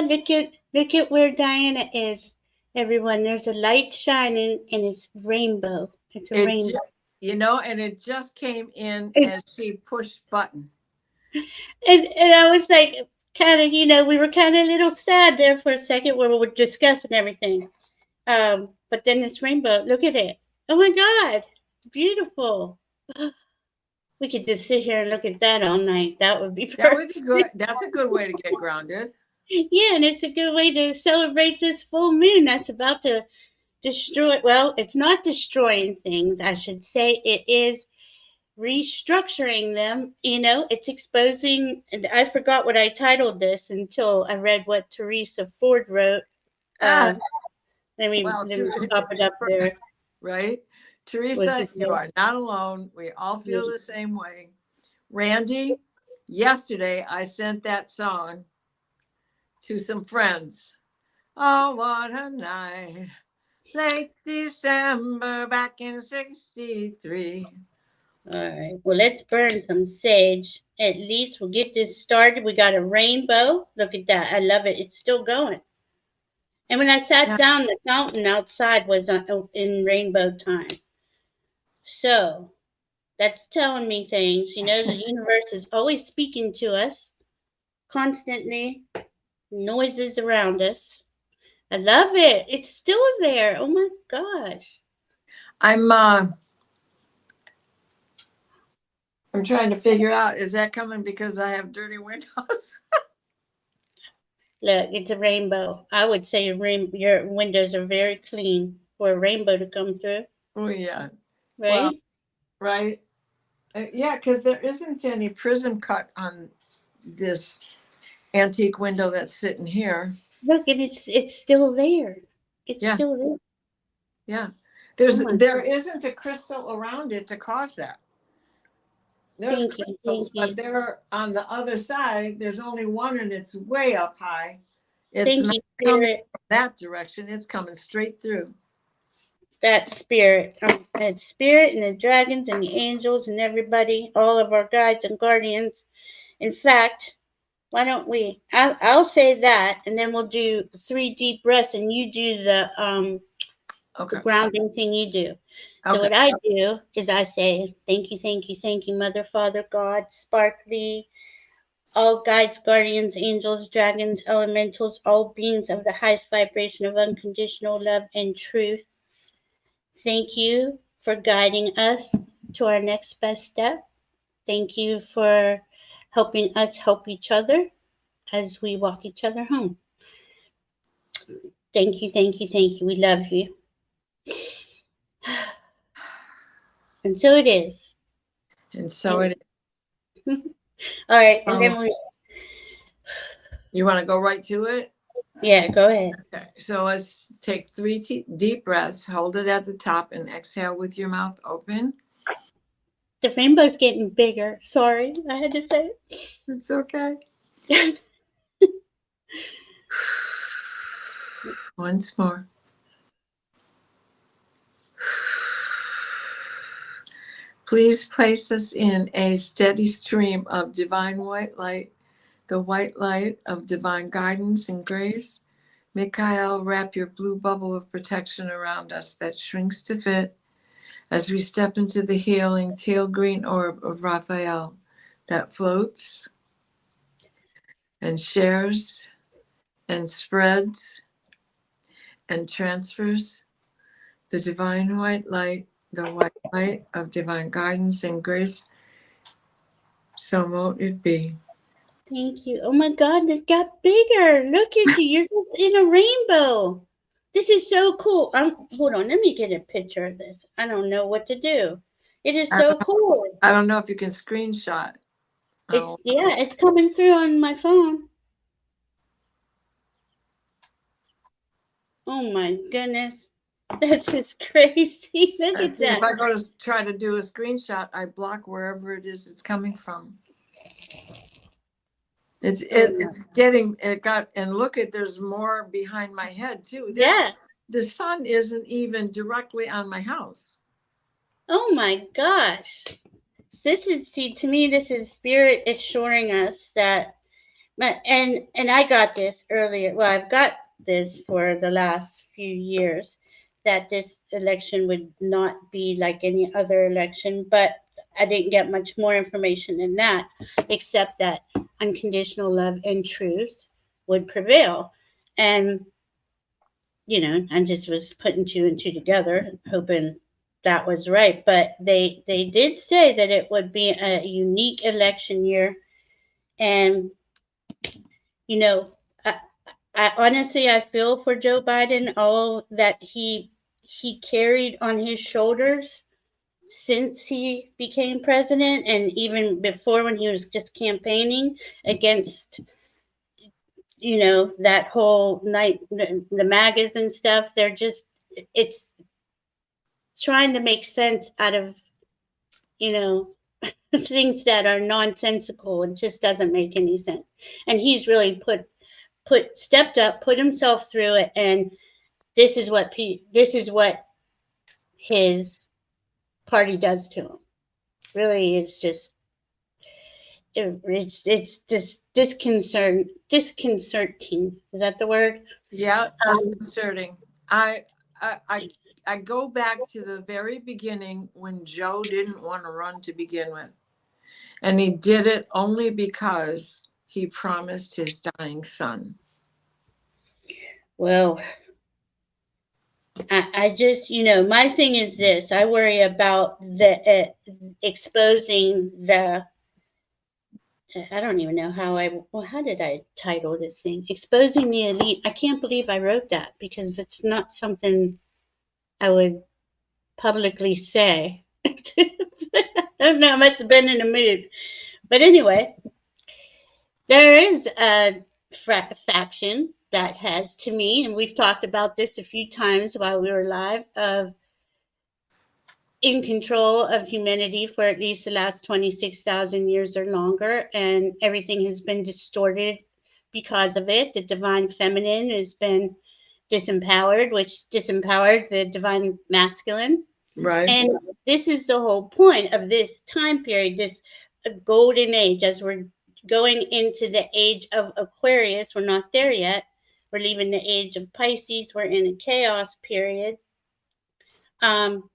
look at where Diana is. Everyone, there's a light shining and it's rainbow. It's a It, rainbow. and it just came in And, as she pushed button. and I was like, kind of, we were kind of a little sad there for a second where we were discussing everything. But then this rainbow, look at it. Oh my God, it's beautiful. We could just sit here and look at that all night. That would be That would perfect. be good. That's a good way to get grounded. Yeah, and it's a good way to celebrate this full moon that's about to destroy. Well, it's not destroying things, I should say. It is restructuring them. It's exposing. And I forgot what I titled this until I read what Teresa Ford wrote. Ah, Uh, let me pop it up there. right? Was Teresa, it you are not alone. We all feel the same way. Randy, yesterday I sent that song to some friends. Oh, what a night. Late December back in 63. All right. Well, let's burn some sage. At least we'll get this started. We got a rainbow. Look at that. I love it. It's still going. And when I sat Yeah. down, the fountain outside was in rainbow time. So that's telling me things. The universe is always speaking to us constantly, noises around us. I love it. It's still there. Oh my gosh. I'm trying to figure out, is that coming because I have dirty windows? Look, it's a rainbow. I would say your windows are very clean for a rainbow to come through, Oh, yeah. Well, right? right. Yeah, because there isn't any prism cut on this antique window that's sitting here. Look, and it's still there. It's Yeah, still there. yeah. Oh my There God. isn't a crystal around it to cause that. There's Thank you. crystals, Thank but you. they're on the other side. There's only one, and it's way up high. It's Thank not you, coming Spirit. from that direction. It's coming straight through. That spirit. That spirit and the dragons and the angels and everybody, all of our guides and guardians. In fact, why don't we? I'll say that, and then we'll do 3 deep breaths, and you do the Okay. grounding thing you do. So Okay. what I do is I say, thank you, Mother, Father, God, Sparkly, all guides, guardians, angels, dragons, elementals, all beings of the highest vibration of unconditional love and truth. Thank you for guiding us to our next best step. Thank you for helping us help each other as we walk each other home. Thank you, thank you, thank you. We love you. And so it is. And so And it. all right, and Oh, then we, you want to go right to it? yeah, go ahead. Okay. So let's take 3 deep breaths. Hold it at the top and exhale with your mouth open. The rainbow's getting bigger. Sorry, I had to say It's okay. it. Once more. Please place us in a steady stream of divine white light, the white light of divine guidance and grace. Mikhail, wrap your blue bubble of protection around us that shrinks to fit as we step into the healing teal green orb of Raphael that floats and shares and spreads and transfers the divine white light, the white light of divine guidance and grace. So mote it be. Thank you. Oh my God, it got bigger. Look at you. You're just in a rainbow. This is so cool. Hold on. Let me get a picture of this. I don't know what to do. It is so cool. I don't know if you can screenshot. Oh, It's coming through on my phone. Oh my goodness. That's just crazy. Look at if that. I go to try to do a screenshot, I block wherever it is it's coming from. It's getting it got and look at there's more behind my head too. Yeah. The sun isn't even directly on my house. Oh my gosh. To me, this is spirit assuring us that And I got this earlier. Well, I've got this for the last few years that this election would not be like any other election, but I didn't get much more information than that, except that unconditional love and truth would prevail. And I just was putting two and two together, hoping that was right. But they did say that it would be a unique election year, and you know, I, I honestly I feel for Joe Biden, all that he carried on his shoulders since he became president, and even before when he was just campaigning against that whole night, the MAGAs and stuff. They're just, it's trying to make sense out of you know things that are nonsensical. It just doesn't make any sense, and he's really put stepped up, put himself through it, and this is what his party does to him. Really, it's just it's just disconcerting. Is that the word? Yeah, Um, disconcerting. I, I, I, I go back to the very beginning when Joe didn't want to run to begin with. And he did it only because he promised his dying son. well, I just, my thing is this. I worry about the exposing the. I don't even know how did I title this thing? Exposing the elite. I can't believe I wrote that because it's not something I would publicly say. I don't know. I must have been in a mood. But anyway, there is a faction that has, to me, and we've talked about this a few times while we were live, of in control of humanity for at least the last 26,000 years or longer, and everything has been distorted because of it. The divine feminine has been disempowered, which disempowered the divine masculine. Right. And this is the whole point of this time period, this golden age, as we're going into the age of Aquarius. We're not there yet. We're leaving the age of Pisces. We're in a chaos period. Um,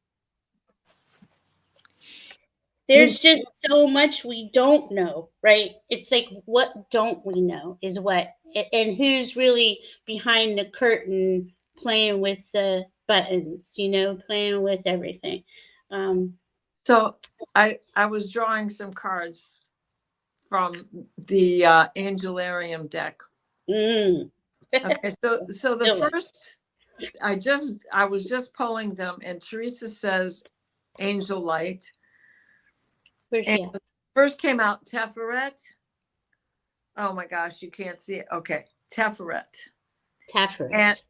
You, there's just so much we don't know, right? It's like, what don't we know is what, and who's really behind the curtain playing with the buttons, playing with everything. Um, so I was drawing some cards from the Angelarium deck. mm, Okay, so the do it. first, I was just pulling them, and Teresa says angel light. Where's And she at? first came out Teferet. Oh my gosh, you can't see it. Okay, Teferet. Tafferet.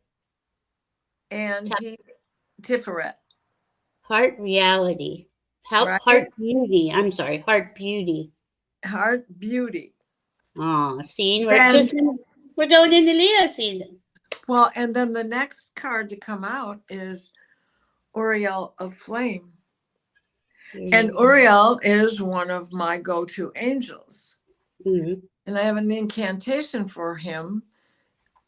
And he Tiferet, Heart reality. right? Heart beauty. I'm sorry, heart beauty. Heart beauty. Oh, see, Then we're going into Leo season. well, and then the next card to come out is Uriel of Flame. And Uriel is one of my go-to angels. Mm-hmm. And I have an incantation for him.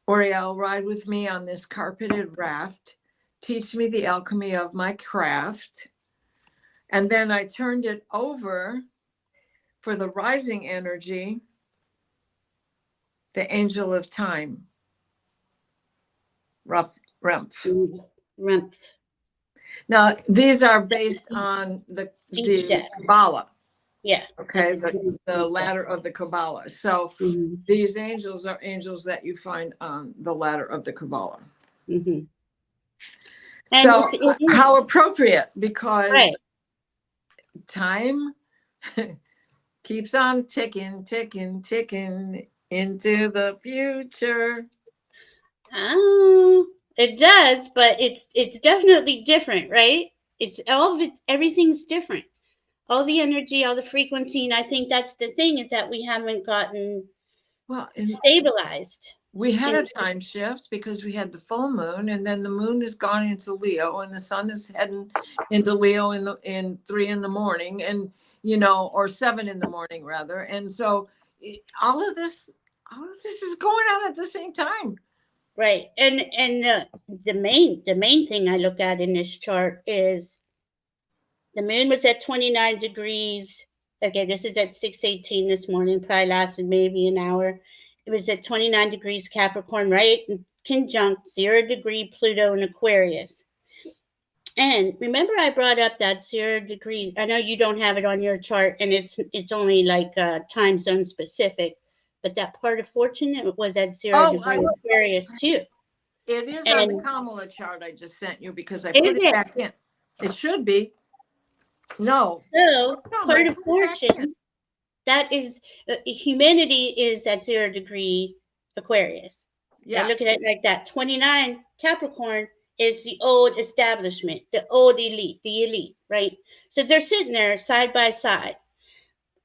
Uriel, ride with me on this carpeted raft. Teach me the alchemy of my craft. And then I turned it over for the rising energy, the angel of time, Remph. Rump. Now, these are based on the Deep deck. Kabbalah. Yeah. Okay, the ladder of the Kabbalah. So Mm-hmm. these angels are angels that you find on the ladder of the Kabbalah. Mm-hmm. So how appropriate, because right. time keeps on ticking into the future. Oh, it does, but it's definitely different, right? Everything's different. All the energy, all the frequency, and I think that's the thing, is that we haven't gotten stabilized. We had a time shift because we had the full moon, and then the moon has gone into Leo, and the sun is heading into Leo in 3 in the morning, and or 7 in the morning rather. And so all of this all of this is going on at the same time. Right. And the main thing I look at in this chart is the moon was at 29 degrees. Okay, this is at 6:18 this morning, probably lasted maybe an hour. It was at 29 degrees Capricorn, right? Conjunct 0 degree Pluto in Aquarius. And remember I brought up that 0 degree. I know you don't have it on your chart and it's only like time zone specific, but that part of fortune it was at zero Oh, degree Aquarius too. it is on the And Kamala chart I just sent you because I is put it it? back in. It should be. No. So No, part I of put it back in. fortune that is humanity is at 0 degree Aquarius. Yeah. And look at it like that. 29 Capricorn is the old establishment, the old elite, the elite, right? So they're sitting there side by side.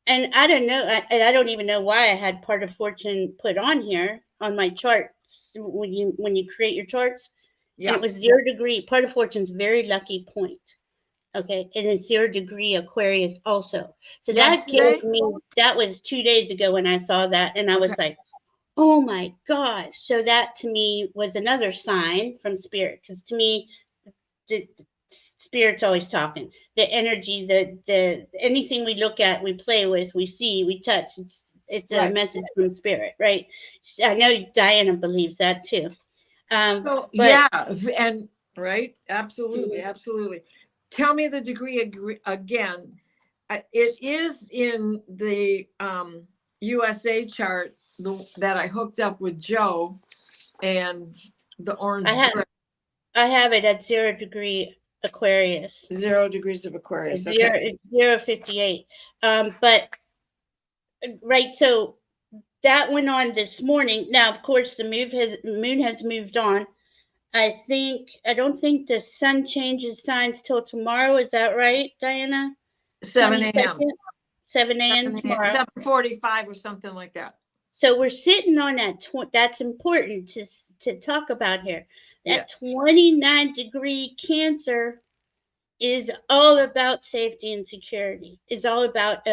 And I don't know, and I don't even know why I had part of fortune put on here on my charts when you create your charts. And Yeah. it was 0 degree. Part of fortune's very lucky point. Okay, and it's 0 degree Aquarius also. So that Yesterday? gave me that was 2 days ago when I saw that, and I Okay. was like, oh my gosh. So that to me was another sign from spirit, because to me the spirit's always talking. The energy, the anything we look at, we play with, we see, we touch. It's a Right. message from spirit, right? I know Diana believes that too. So But yeah, and right, absolutely, absolutely. Tell me the degree again. It is in the USA chart that I hooked up with Joe and the orange I have brick, I have it at 0 degree Aquarius. 0 degrees of Aquarius. Okay. Zero 58. But right, so that went on this morning. Now, of course, the moon has moved on. I don't think the sun changes signs till tomorrow. Is that right, Diana? 7 a.m. 22nd, 7 a.m. tomorrow. 7:45 or something like that. So we're sitting on that. That's important to talk about here. Yeah. That 29 degree Cancer is all about safety and security. It's all about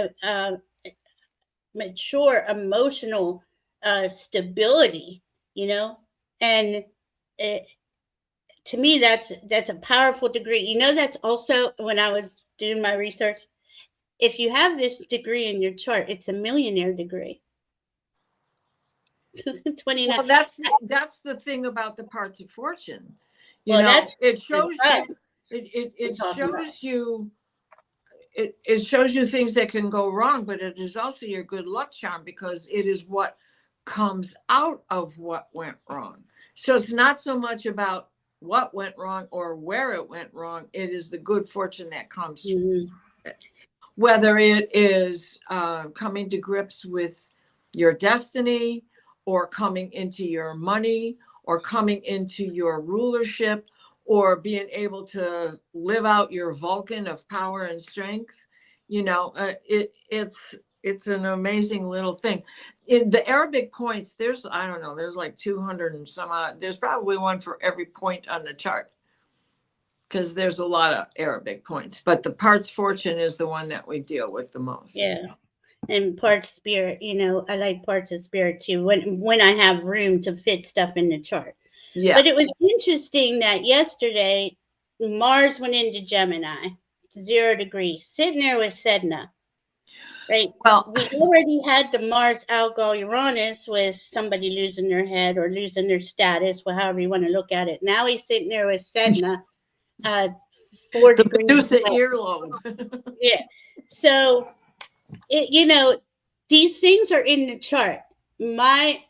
mature emotional stability, you know. And it, to me, that's a powerful degree. You know, that's also when I was doing my research. If you have this degree in your chart, it's a millionaire degree. 29. Well, that's the thing about the parts of fortune. You Well, know, that's it the shows time you. It we're it talking about. shows you. It shows you things that can go wrong, but it is also your good luck charm because it is what comes out of what went wrong. So it's not so much about what went wrong or where it went wrong. It is the good fortune that comes from it. Whether it is coming to grips with your destiny or coming into your money or coming into your rulership or being able to live out your Vulcan of power and strength, it's an amazing little thing. In the Arabic points, there's, I don't know, there's like 200 and some odd. There's probably one for every point on the chart because there's a lot of Arabic points, but the parts fortune is the one that we deal with the most. Yeah. And parts spirit, I like parts of spirit too when I have room to fit stuff in the chart. Yeah. But it was interesting that yesterday Mars went into Gemini, 0 degree, sitting there with Sedna. Right. Well, We already had the Mars Algol Uranus with somebody losing their head or losing their status, well, however you want to look at it. Now he's sitting there with Sedna, 4 the degrees. Medusa earlobe. Yeah. So these things are in the chart. I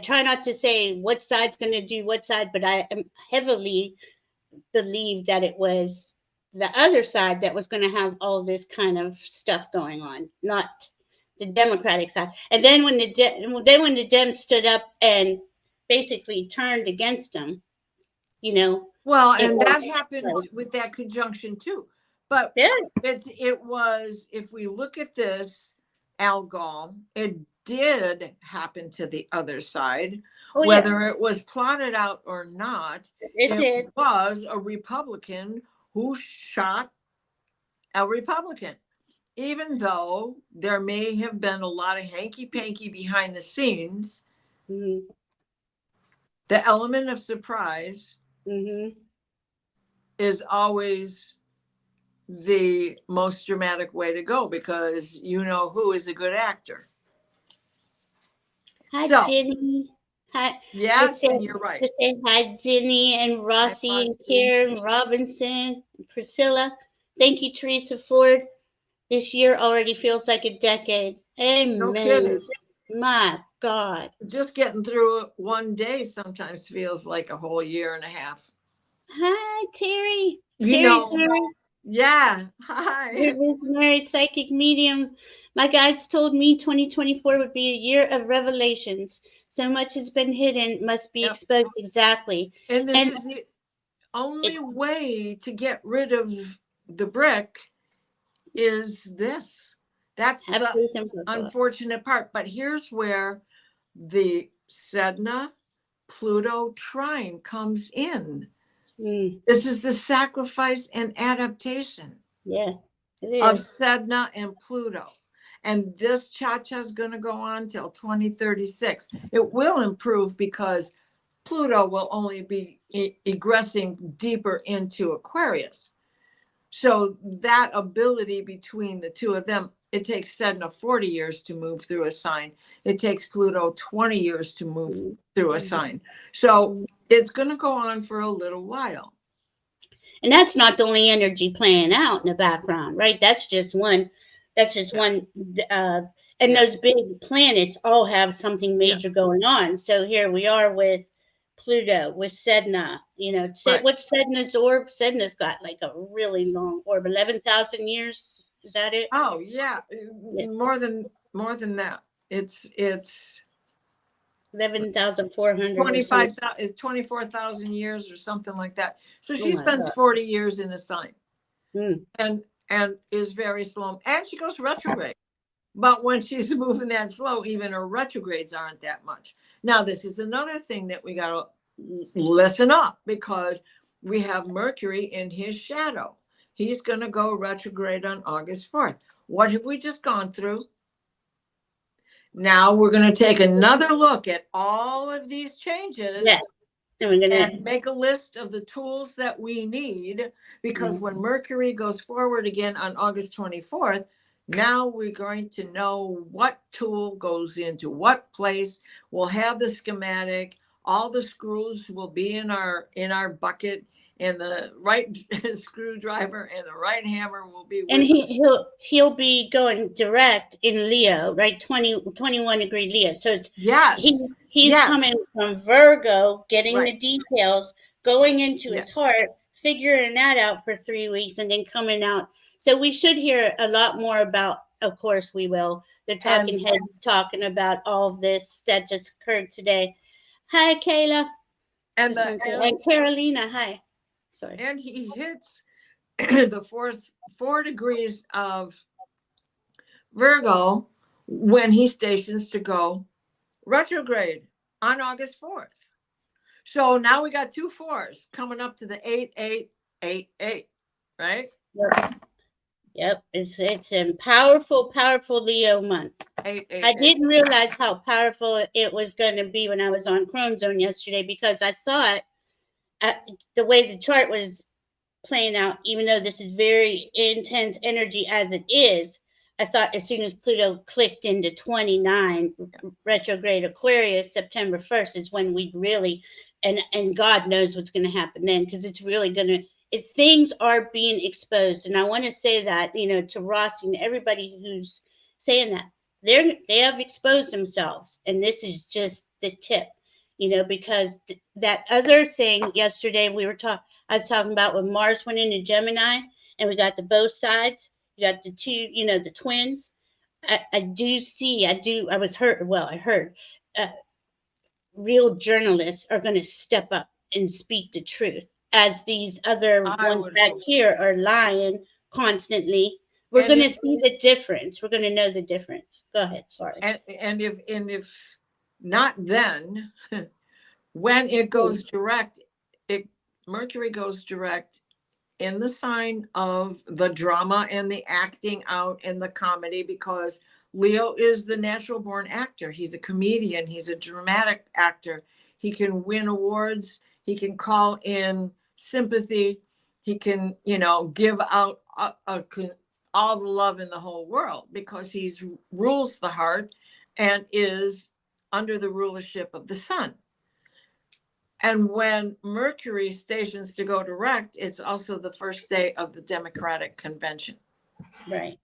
try not to say what side's going to do what side, but I am heavily believe that it was the other side that was going to have all this kind of stuff going on, not the Democratic side. And then when the Dems stood up and basically turned against them, Well, and that happened with that conjunction too. But yeah. it was, if we look at this Algol, it did happen to the other side. Oh, whether yeah. it was plotted out or not, it did. was a Republican who shot a Republican. even though there may have been a lot of hanky-panky behind the scenes, Mm-hmm. the element of surprise Mm-hmm. is always the most dramatic way to go, because you know who is a good actor. Hi, So, Jenny. Hi. yes, and you're right. To say hi, Jenny and Hi, Rossi and Marcy. Karen Robinson, Priscilla. Thank you, Teresa Ford. This year already feels like a decade. No Amen. kidding. My God. Just getting through it one day sometimes feels like a whole year and a half. Hi, Terry. You Terry's know, married. yeah. Your Hi. visionary psychic medium. My guides told me 2024 would be a year of revelations. So much has been hidden, must be Yep. exposed exactly. And this And is the it, only way to get rid of the brick is this. That's have the faith in God. unfortunate part. But here's where the Sedna Pluto trine comes in. Mm, This is the sacrifice and adaptation yeah, it of is. Sedna and Pluto. And this cha-cha is going to go on till 2036. It will improve because Pluto will only be egressing deeper into Aquarius. So that ability between the two of them, it takes Sedna 40 years to move through a sign. It takes Pluto 20 years to move Mm, through a mm, sign. So mm. it's going to go on for a little while. And that's not the only energy playing out in the background, right? That's just one. That's just Yeah. one. Uh, and Yeah. those big planets all have something Yeah. major going on. So here we are with Pluto, with Sedna. You know, Right. what's Sedna's orb? Sedna's got like a really long orb, 11,000 years. Is that it? Oh yeah. Yeah, More than that. It's 11,400 or something. 25,000, 24,000 years or something like that. So Oh she my spends God. 40 years in a sign Mm. and is very slow. And she goes retrograde. But when she's moving that slow, even her retrogrades aren't that much. Now, this is another thing that we got to listen up, because we have Mercury in his shadow. He's going to go retrograde on August 4th. What have we just gone through? Now we're going to take another look at all of these Yeah. changes And we're gonna. and make a list of the tools that we need, because Mm. when Mercury goes forward again on August 24th, now we're going to know what tool goes into what place. We'll have the schematic, all the screws will be in our bucket, and the right screwdriver and the right hammer will be And with us. he'll be going direct in Leo, right? 21 degree Leo. So it's he Yes. he's Yes. coming from Virgo, getting Right. the details, going into Yeah. his heart, figuring that out for 3 weeks, and then coming out. So we should hear a lot more about. Of course, we will. The talking And heads talking about all of this that just occurred today. Hi, Kayla. and This the is and Carolina. Hi. Sorry. and he hits the 4 degrees of Virgo when he stations to go retrograde on August 4th. So now we got 2 4s coming up to the 8888, right? Yep. Yep, it's a powerful, powerful Leo month. I 888. didn't realize how powerful it was going to be when I was on Chrome Zone yesterday because I thought uh, the way the chart was playing out, even though this is very intense energy as it is, I thought as soon as Pluto clicked into 29 retrograde Aquarius, September 1st is when we'd really, and God knows what's going to happen then because it's really going to, if things are being exposed. And I want to say that, you know, to Ross and everybody who's saying that, they have exposed themselves. And this is just the tip, you know, because that other thing yesterday we were talking, I was talking about when Mars went into Gemini and we got the both sides. You got the two, you know, the twins. I do see, I was heard, well, I heard uh, real journalists are going to step up and speak the truth as these other I ones would back hope. here are lying constantly. We're And going if to see the difference. We're going to know the difference. Go ahead. Sorry. and if not then, when it Soon. goes direct, it Mercury goes direct in the sign of the drama and the acting out and the comedy, because Leo is the natural born actor. He's a comedian. He's a dramatic actor. He can win awards. He can call in sympathy. He can, give out all the love in the whole world, because he's rules the heart and is under the rulership of the sun. And when Mercury stations to go direct, it's also the first day of the Democratic Convention. Right.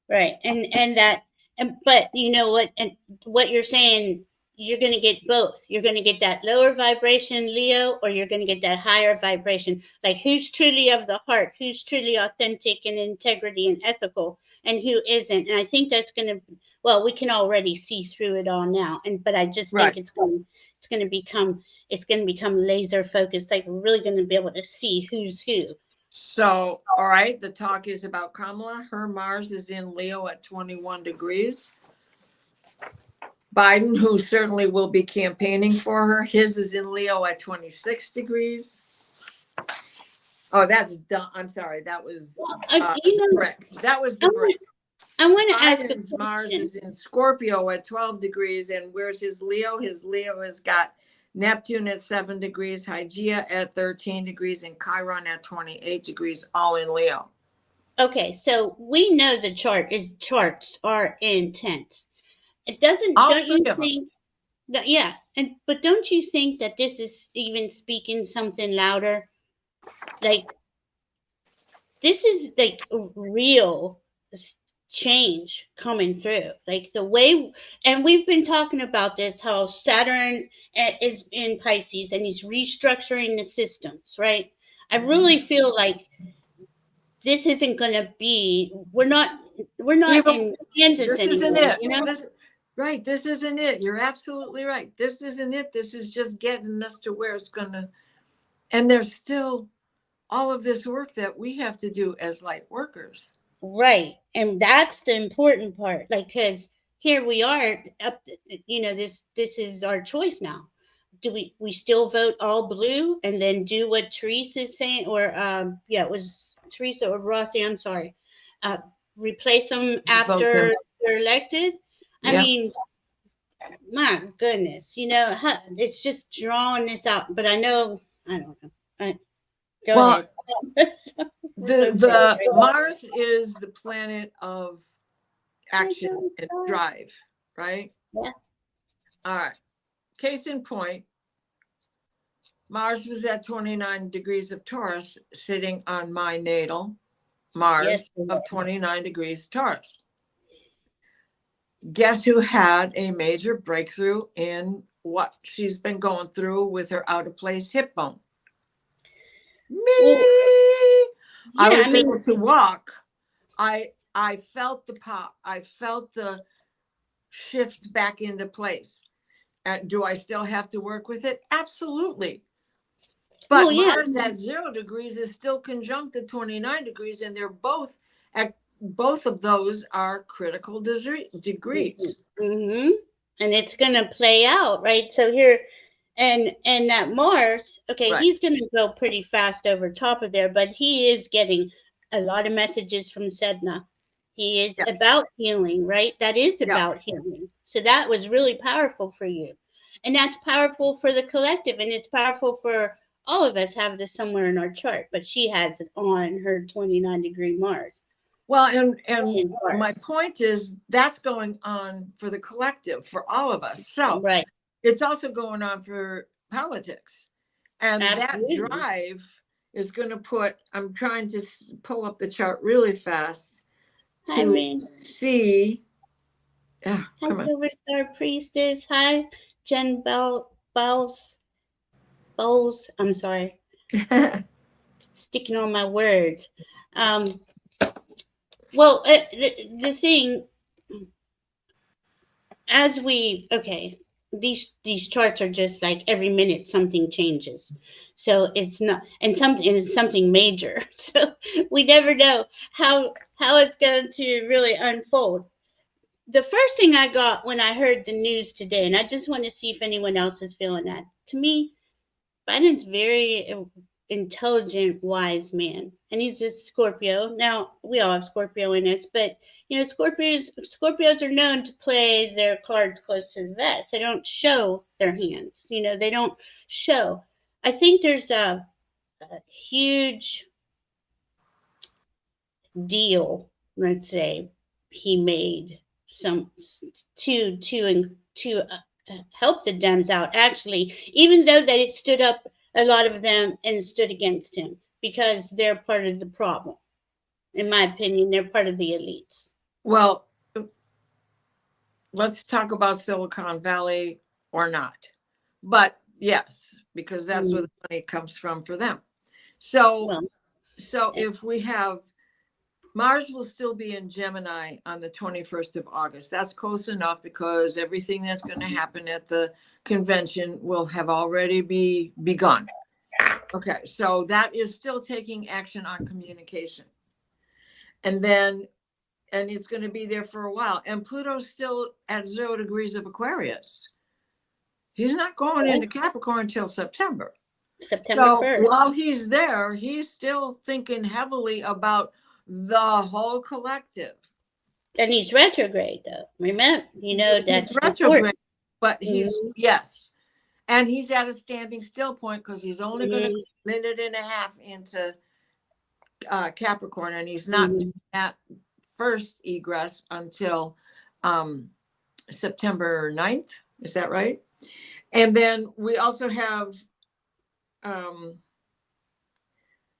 Right. But you know what, and what you're saying, you're going to get both. You're going to get that lower vibration Leo, or you're going to get that higher vibration. Like, who's truly of the heart, who's truly authentic and integrity and ethical, and who isn't. And I think that's going to, well, we can already see through it all now. But I just think it's going to become laser focused. Like, we're really going to be able to see who's who. So, all right, the talk is about Kamala. Her Mars is in Leo at 21 degrees. Biden, who certainly will be campaigning for her, his is in Leo at 26 degrees. Oh, that's done. I'm sorry. That was the brick. That was the brick. I want to ask. Biden's Mars is in Scorpio at 12 degrees. And where's his Leo? His Leo has got Neptune at 7 degrees, Hygeia at 13 degrees, and Chiron at 28 degrees, all in Leo. Okay, so we know the charts are intense. It doesn't, all don't you think that, yeah, but don't you think that this is even speaking something louder? Like, this is like a real change coming through, like the way, and we've been talking about this, how Saturn is in Pisces and he's restructuring the systems, right? I really feel like this isn't going to be, we're not in Kansas anymore, you know? Right, this isn't it. You're absolutely right. This isn't it. This is just getting us to where it's going to, and there's still all of this work that we have to do as light workers. Right. And that's the important part. Like, because here we are, this is our choice now. Do we still vote all blue and then do what Teresa is saying? Or, it was Teresa or Rossi, I'm sorry. Replace them after they're elected? I mean, my goodness, it's just drawing this out. But I don't know. Go ahead. The Mars is the planet of action and drive, right? Yeah. All right. Case in point, Mars was at 29 degrees of Taurus, sitting on my natal Mars of 29 degrees Taurus. Guess who had a major breakthrough in what she's been going through with her out of place hip bone? Me. I was able to walk. I felt the pop. I felt the shift back into place. Do I still have to work with it? Absolutely. But Mars at 0 degrees is still conjunct at 29 degrees, and they're both of those are critical degrees. Mm-hmm. And it's going to play out, right? So here, and that Mars, okay, he's going to go pretty fast over top of there, but he is getting a lot of messages from Sedna. He is about healing, right? That is about healing. So that was really powerful for you. And that's powerful for the collective, and it's powerful for all of us have this somewhere in our chart, but she has it on her 29-degree Mars. Well, and my point is that's going on for the collective, for all of us. So it's also going on for politics. And that drive is going to put, I'm trying to pull up the chart really fast to see. Hi, Silverstar Priestess. Hi, Jen Bowles. I'm sorry. Sticking on my words. Well, the thing, as these charts are just like every minute something changes. So it's not, and it's something major. So we never know how it's going to really unfold. The first thing I got when I heard the news today, and I just want to see if anyone else is feeling that. To me, Biden's very intelligent, wise man. And he's a Scorpio. Now, we all have Scorpio in us, but Scorpios are known to play their cards close to the vest. They don't show their hands. They don't show. I think there's a huge deal, let's say, he made some to help the Dems out. Actually, even though they stood up, a lot of them, and stood against him because they're part of the problem. In my opinion, they're part of the elites. Well, let's talk about Silicon Valley or not. But yes, because that's where the money comes from for them. So, if we have Mars will still be in Gemini on the 21st of August. That's close enough because everything that's going to happen at the convention will have already begun. Okay, so that is still taking action on communication. And it's going to be there for a while. And Pluto's still at 0 degrees of Aquarius. He's not going into Capricorn until September. September 1st. While he's there, he's still thinking heavily about the whole collective. And he's retrograde, though. Remember, that's he's retrograde, important. But he's yes, and he's at a standing still point because he's only going to go a minute and a half into Capricorn, and he's not at first egress until September 9th. Is that right? And then we also have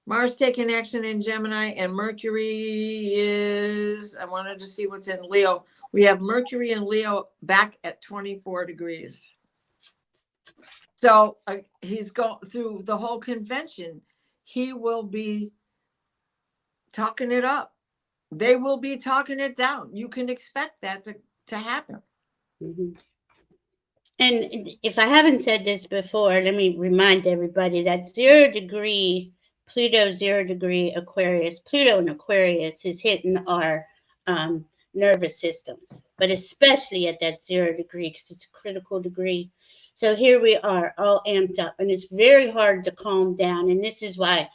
Mars taking action in Gemini, and Mercury is, I wanted to see what's in Leo. We have Mercury and Leo back at 24 degrees. So he's going through the whole convention. He will be talking it up. They will be talking it down. You can expect that to happen. And if I haven't said this before, let me remind everybody that 0 degree Pluto, 0 degree Aquarius. Pluto in Aquarius is hitting our nervous systems, but especially at that 0 degree because it's a critical degree. So here we are, all amped up, and it's very hard to calm down. And this is why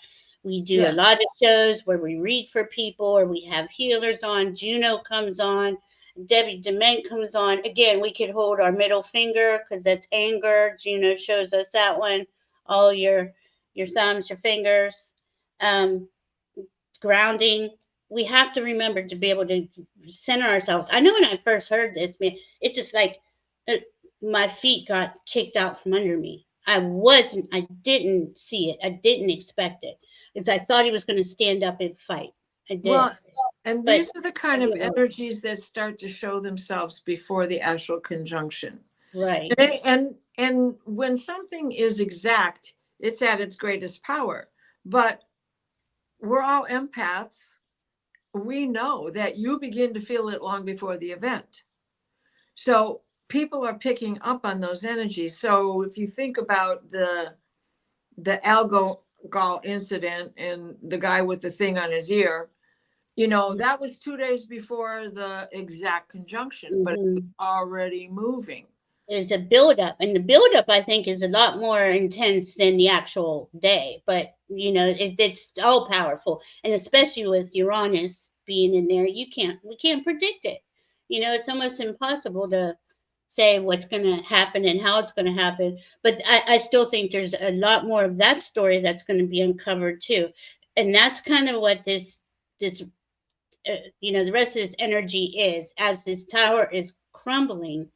we do a lot of shows where we read for people, or we have healers on. Juno comes on. Debbie Dement comes on. Again, we could hold our middle finger because that's anger. Juno shows us that one. All your thumbs, your fingers, grounding. We have to remember to be able to center ourselves. I know when I first heard this, man, it's just like my feet got kicked out from under me. I didn't see it. I didn't expect it. Because I thought he was going to stand up and fight. I did. Well, and these are the kind of energies that start to show themselves before the actual conjunction. Right. And when something is exact, it's at its greatest power. But we're all empaths. We know that you begin to feel it long before the event. So people are picking up on those energies. So if you think about the Algol incident and the guy with the thing on his ear, that was 2 days before the exact conjunction, but it was already moving. There's a buildup, and the buildup, I think, is a lot more intense than the actual day. But it's all powerful, and especially with Uranus being in there, we can't predict it. It's almost impossible to say what's going to happen and how it's going to happen. But I still think there's a lot more of that story that's going to be uncovered too, and that's kind of what this the rest of this energy is. As this tower is crumbling,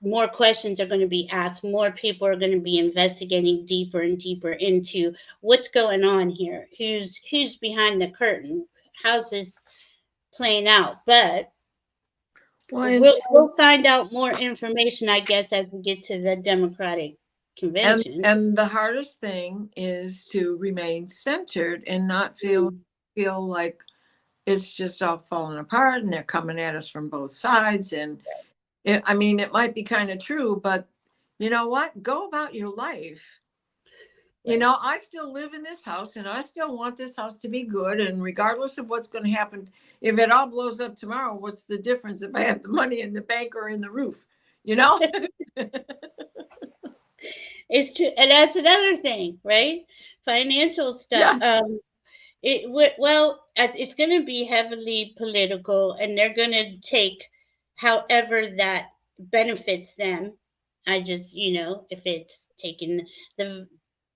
more questions are going to be asked. More people are going to be investigating deeper and deeper into what's going on here. Who's behind the curtain? How's this playing out? But we'll find out more information, I guess, as we get to the Democratic convention. And the hardest thing is to remain centered and not feel like it's just all falling apart and they're coming at us from both sides. And it might be kind of true, but you know what? Go about your life. I still live in this house and I still want this house to be good. And regardless of what's going to happen, if it all blows up tomorrow, what's the difference if I have the money in the bank or in the roof? It's true, and that's another thing, right? Financial stuff. Yeah. It's going to be heavily political, and they're going to take however that benefits them. I just, if it's taking the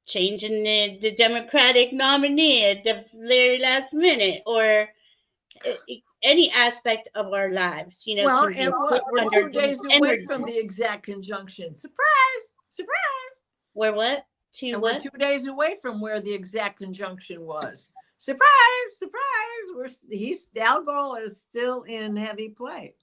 changing the Democratic nominee at the very last minute, or any aspect of our lives, Well, can be and put we're under 2 days these away energies. from the exact conjunction. Surprise, surprise. Where what? To And we're what? 2 days away from where the exact conjunction was. Surprise, surprise. He's Algol is still in heavy play.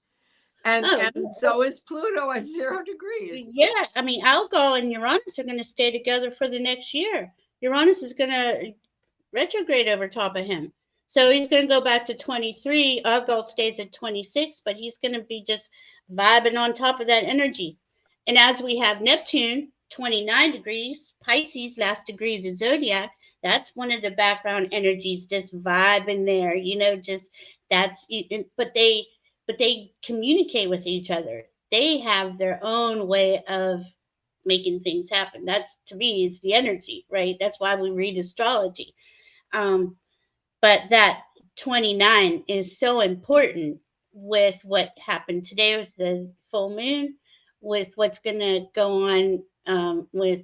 And Oh, so is Pluto at 0 degrees. yeah. I mean, Algol and Uranus are going to stay together for the next year. Uranus is going to retrograde over top of him. So he's going to go back to 23. Algol stays at 26, but he's going to be just vibing on top of that energy. And as we have Neptune, 29 degrees, Pisces, last degree of the zodiac, that's one of the background energies just vibing there, just that's, but they communicate with each other. They have their own way of making things happen. That's, to me, is the energy, right? That's why we read astrology. Um, but that 29 is so important with what happened today with the full moon, with what's going to go on with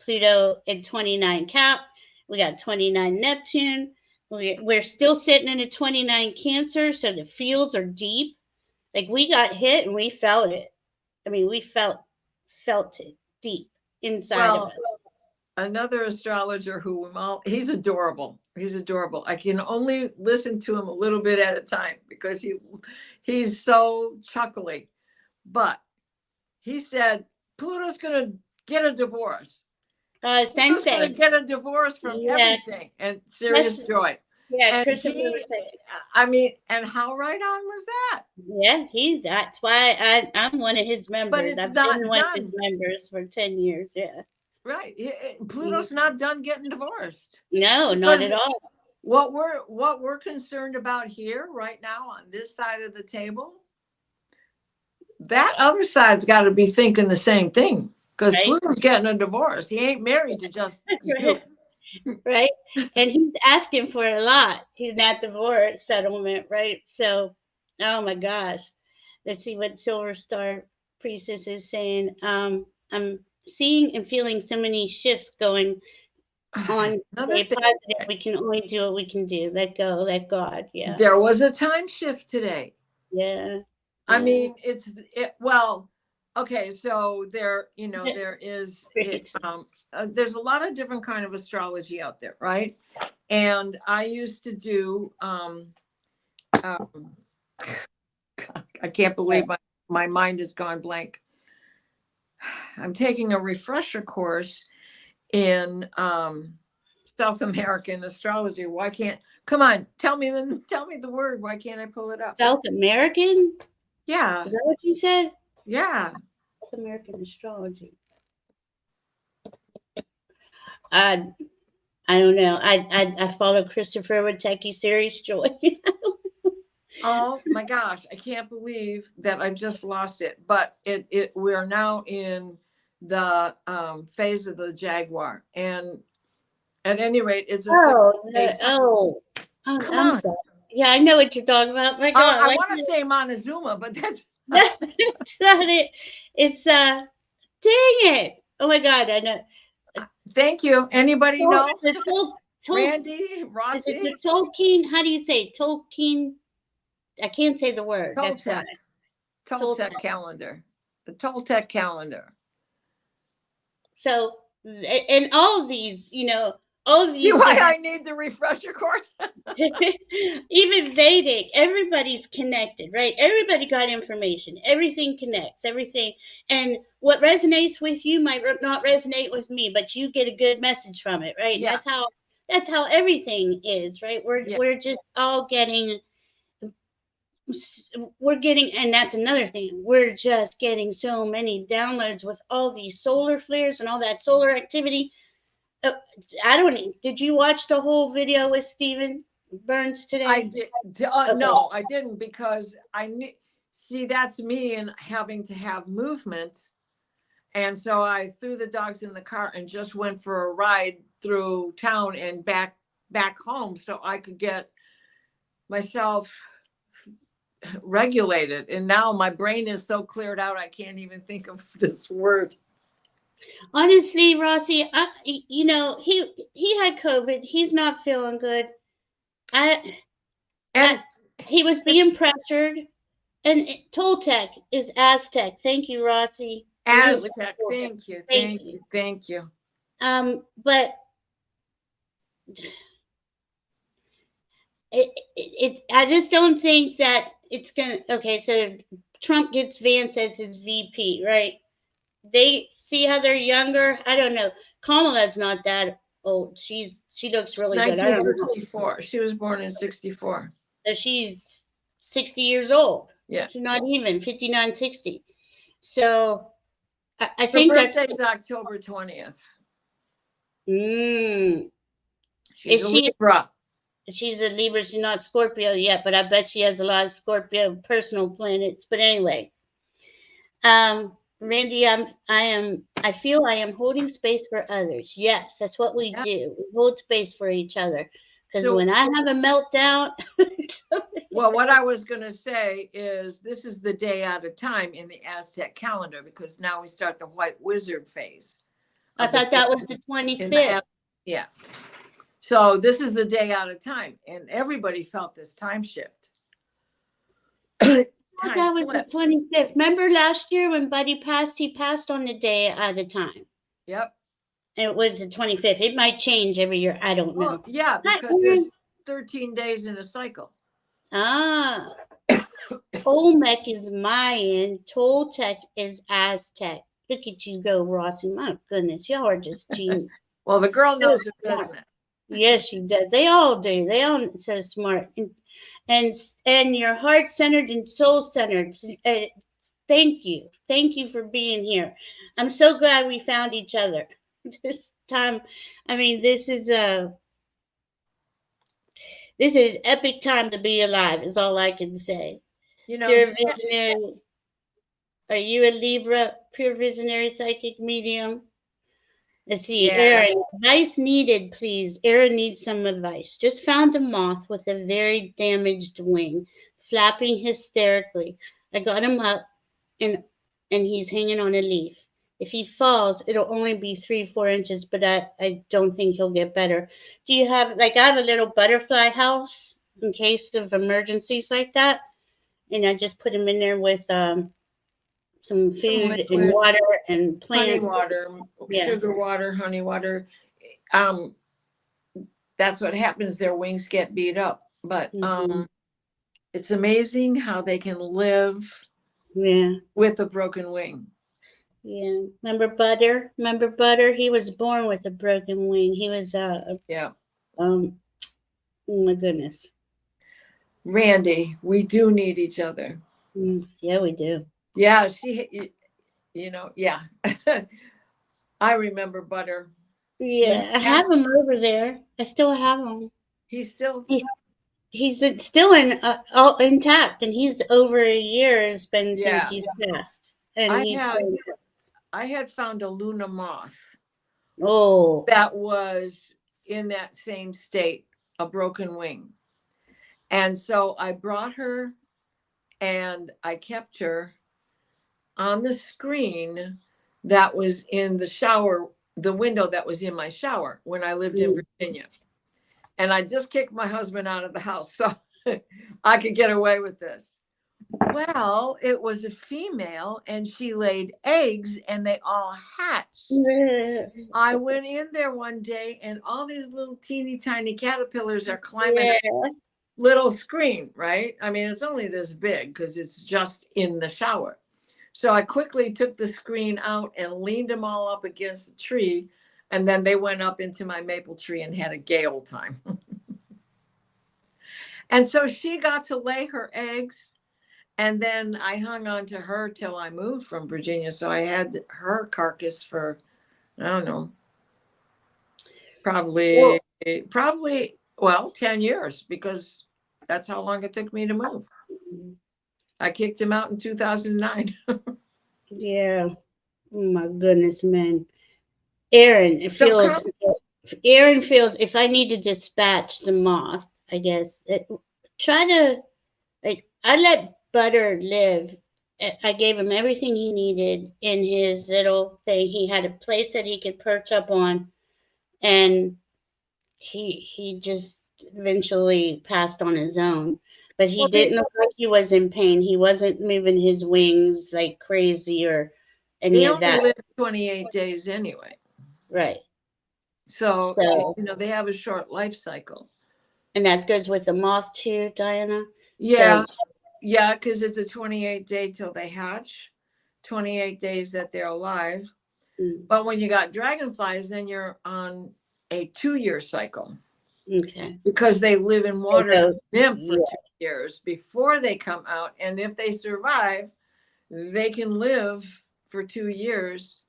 Pluto in 29 Cap. We got 29 Neptune. We're still sitting in a 29 Cancer, so the fields are deep. Like, we got hit and we felt it. I mean, we felt it deep inside of us. Well, another astrologer he's adorable. He's adorable. I can only listen to him a little bit at a time because he's so chuckly. But he said Pluto's going to get a divorce. Pluto's going to Sensei. get a divorce from Yeah. everything and serious joy. Yeah, And Christopher was and how right on was that? yeah, that's why I'm one of his members. But it's I've not been one of his done. members for 10 years. Yeah. Right. Pluto's not done getting divorced. No, not at all. What we're concerned about here right now on this side of the table, that other side's got to be thinking the same thing, because Right. Pluto's getting a divorce. He ain't married to just you. Right. And he's asking for a lot. He's not divorce settlement, right? So, oh my gosh. Let's see what Silver Star Priestess is saying. I'm seeing and feeling so many shifts going on. Stay positive. We can only do what we can do. Let go, let God. Yeah. There was a time shift today. Yeah. I mean, well, okay, so there is there's a lot of different kind of astrology out there, right? And I used to do I can't believe my mind has gone blank. I'm taking a refresher course in South American astrology. Come on, tell me the word. Why can't I pull it up? South American? Yeah. Is that what you said? Yeah. South American astrology. I don't know. I follow Christopher with Techie Series Joy. Oh my gosh, I can't believe that I just lost it. But we are now in the phase of the Jaguar, and at any rate, it's a come on. Sorry. Yeah, I know what you're talking about. My God, I want to say Montezuma, but that's not it. It's dang it! Oh my God, I know. Thank you. Anybody know? Randy, Rossi? Is it the Tolkien? How do you say Tolkien? I can't say the word. Toltec. Toltec calendar. The Toltec calendar. So, and all of these, all of these. See why I need the refresher course? Even Vedic, everybody's connected, right? Everybody got information. Everything connects, everything. And what resonates with you might not resonate with me, but you get a good message from it, right? Yeah. That's how everything is, right? We're just all getting, and that's another thing. We're just getting so many downloads with all these solar flares and all that solar activity. I don't know. Did you watch the whole video with Stephen Burns today? I did. Okay. No, I didn't, because see, that's me and having to have movement And so I threw the dogs in the car and just went for a ride through town and back home so I could get myself regulated. And now my brain is so cleared out I can't even think of this word. Honestly, Rossi, you know, he had COVID. He's not feeling good. I, And he was being pressured. And Toltec is Aztec. Thank you, Rossi. I knew it was Aztec, Toltec. thank you, Thank you. thank you. But I just don't think that it's gonna. Okay, so Trump gets Vance as his VP, right? They see how they're younger. I don't know. Kamala's not that old. She looks really good. I don't know. 1964. She was born in 64. So she's 60 years old. Yeah. She's not even 59, 60. So I Her think that's. birthday's October 20th. Is She's a she? Libra. She's a Libra. She's not Scorpio yet, but I bet she has a lot of Scorpio personal planets. But anyway, Randy, I feel I am holding space for others. Yes, that's what we do. We hold space for each other. Because So, when I have a meltdown. well, what I was going to say is this is the day out of time in the Aztec calendar because now we start the white wizard phase. I thought that was the 25th. Yeah. So this is the day out of time, and everybody felt this time shift. That was the 25th. Remember last year when Buddy passed? He passed on the day at a time. Yep. It was the 25th. It might change every year. I don't know. Oh, yeah, because there's 13 days in a cycle. Ah. Olmec is Mayan. Toltec is Aztec. Look at you go, Rossi. My goodness, y'all are just genius. Well, the girl knows her business. Yes, she does. They all do. They all so smart. And you're heart centered and soul centered. Thank you. Thank you for being here. I'm so glad we found each other this time. I mean, this is epic time to be alive. Is all I can say. You know, Pure visionary. Are you a Libra? Pure visionary psychic medium. Let's see, yeah. Aaron, advice needed, please. Aaron needs some advice. Just found a moth with a very damaged wing, flapping hysterically. I got him up, and he's hanging on a leaf. If he falls, it'll only be 3-4 inches, but I don't think he'll get better. Do you have, like, I have a little butterfly house in case of emergencies like that, and I just put him in there with some food and water and plants. Honey water, sugar water, honey water. That's what happens. Their wings get beat up. But it's amazing how they can live with a broken wing. Yeah. Remember Butter? He was born with a broken wing. He was oh my goodness. Randy, we do need each other. Yeah, we do. Yeah, yeah. I remember Butter. Yeah, I have him over there. I still have him. He's still all intact, and he's over a year has been since he's passed. And I had found a Luna moth. Oh, that was in that same state, a broken wing. And so I brought her and I kept her on the screen that was in the shower, the window that was in my shower when I lived in Virginia. And I just kicked my husband out of the house so I could get away with this. Well, it was a female and she laid eggs and they all hatched. I went in there one day and all these little teeny tiny caterpillars are climbing a little screen, right? I mean, it's only this big because it's just in the shower. So I quickly took the screen out and leaned them all up against the tree. And then they went up into my maple tree and had a gay old time. And so she got to lay her eggs. And then I hung on to her till I moved from Virginia. So I had her carcass for, I don't know, probably 10 years because that's how long it took me to move. I kicked him out in 2009. Yeah. Oh my goodness, man. Aaron, it So feels. Aaron feels if I need to dispatch the moth, I guess try to like I let Butter live. I gave him everything he needed in his little thing. He had a place that he could perch up on, and he just eventually passed on his own. But he well, didn't look like he was in pain. He wasn't moving his wings like crazy or they any of only that. live 28 days anyway. Right. So, So, they have a short life cycle. and that goes with the moth too, Diana. Yeah, So, yeah, because it's a 28-day till they hatch, 28 days that they're alive. mm, But when you got dragonflies, then you're on a 2-year cycle okay. because they live in They water go, nymph for yeah, 2 years before they come out. And if they survive, they can live for 2 years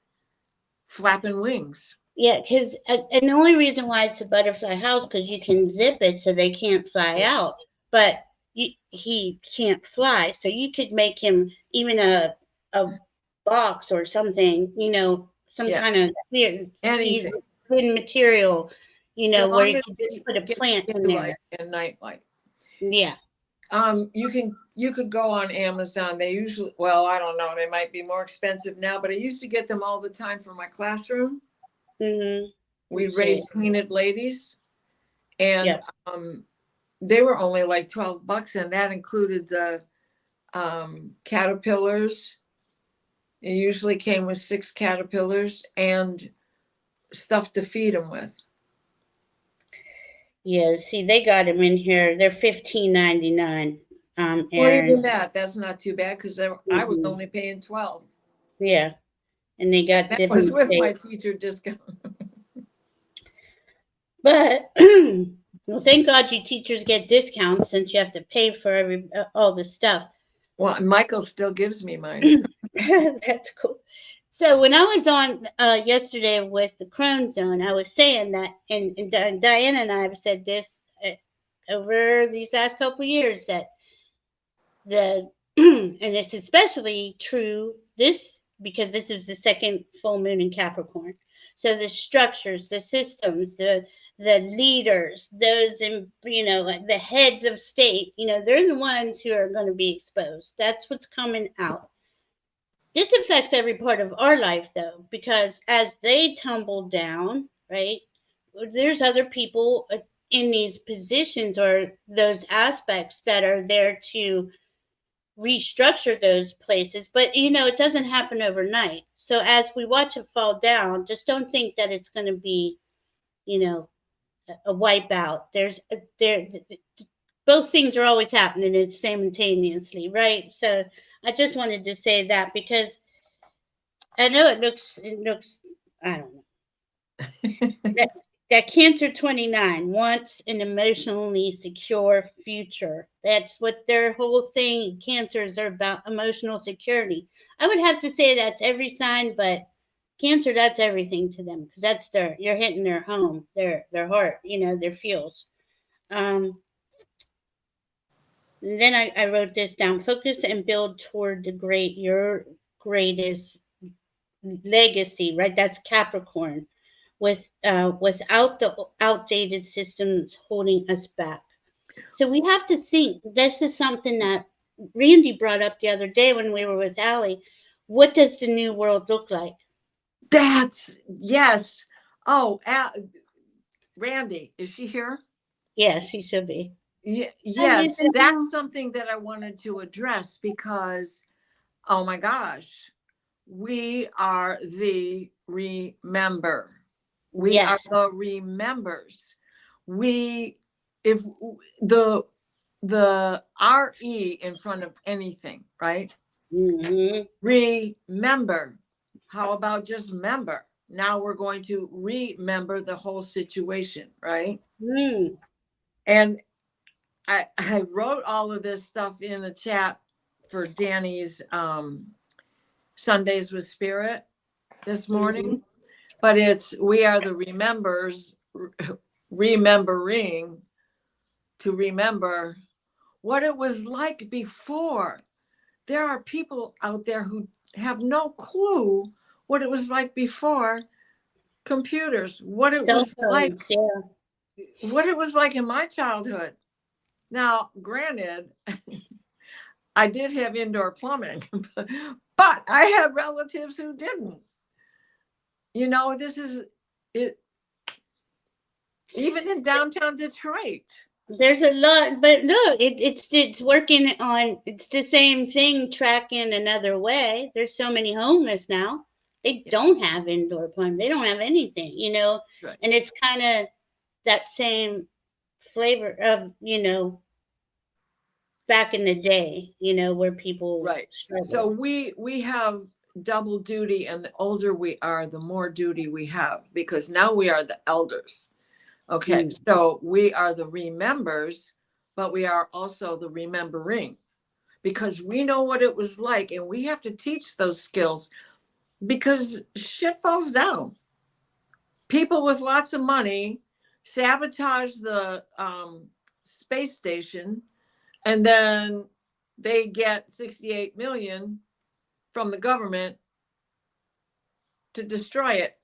flapping wings. yeah. Because and the only reason why it's a butterfly house because you can zip it so they can't fly out, but he can't fly. So you could make him even a box or something, some Yeah, kind of clear, easy anything. thin material, So where long you as could just we put a get plant in daylight there. and nightlight. Yeah. You could go on Amazon. They usually, well, I don't know, they might be more expensive now, but I used to get them all the time for my classroom. Mhm. We Let's see. raised painted ladies, and Yep. they were only like $12, and that included the caterpillars. It usually came with 6 caterpillars and stuff to feed them with. Yeah. See, they got him in here. They're 15.99. Well, even Aaron. that's not too bad because I was Mhm. only paying 12. Yeah. And they got That was different with shapes. my teacher discount. But well, thank God you teachers get discounts since you have to pay for all the stuff. Well, Michael still gives me mine. That's cool. So when I was on yesterday with the Crone Zone, I was saying that, and Diana and I have said this over these last couple of years that the and it's especially true this because this is the second full moon in Capricorn. So the structures, the systems, the leaders, those in like the heads of state, they're the ones who are going to be exposed. That's what's coming out. This affects every part of our life though, because as they tumble down, right? There's other people in these positions or those aspects that are there to restructure those places, but it doesn't happen overnight. So as we watch it fall down, just don't think that it's going to be you know a wipeout. There both things are always happening and simultaneously, right? So I just wanted to say that because I know it looks I don't know that that Cancer 29 wants an emotionally secure future. That's what their whole thing, cancers are about, emotional security. I would have to say that's every sign, but Cancer, that's everything to them because you're hitting their home, their heart, their feels. Um, and then I wrote this down: focus and build toward your greatest legacy, right? That's Capricorn, without the outdated systems holding us back. So we have to think. This is something that Randy brought up the other day when we were with Allie. What does the new world look like? That's yes. Oh, Randy, is she here? Yes, he should be. Yes, that's something that I wanted to address because, oh my gosh, we are the remember. We are Yes. the remembers. We, if the RE in front of anything, right? Hmm. Remember. How about just member? Now we're going to remember the whole situation, right? Mm. And I wrote all of this stuff in the chat for Danny's Sundays with Spirit this Hmm. morning, but it's we are the remembers, remembering to remember what it was like before. There are people out there who have no clue what it was like before computers, what it Cell was like, phones, yeah. what it was like in my childhood. Now, granted, I did have indoor plumbing, but I had relatives who didn't. You know, this is it. Even in downtown Detroit. There's a lot, but no, it's working on. It's the same thing, tracking another way. There's so many homeless now. They Yeah, don't have indoor plumbing. They don't have anything, right. and it's kind of that same flavor of, back in the day, where people Right. So struggled. we have double duty, and the older we are, the more duty we have, because now we are the elders. Okay. Mm. So we are the remembers, but we are also the remembering, because we know what it was like, and we have to teach those skills because shit falls down. People with lots of money sabotage the space station, and then they get 68 million from the government to destroy it.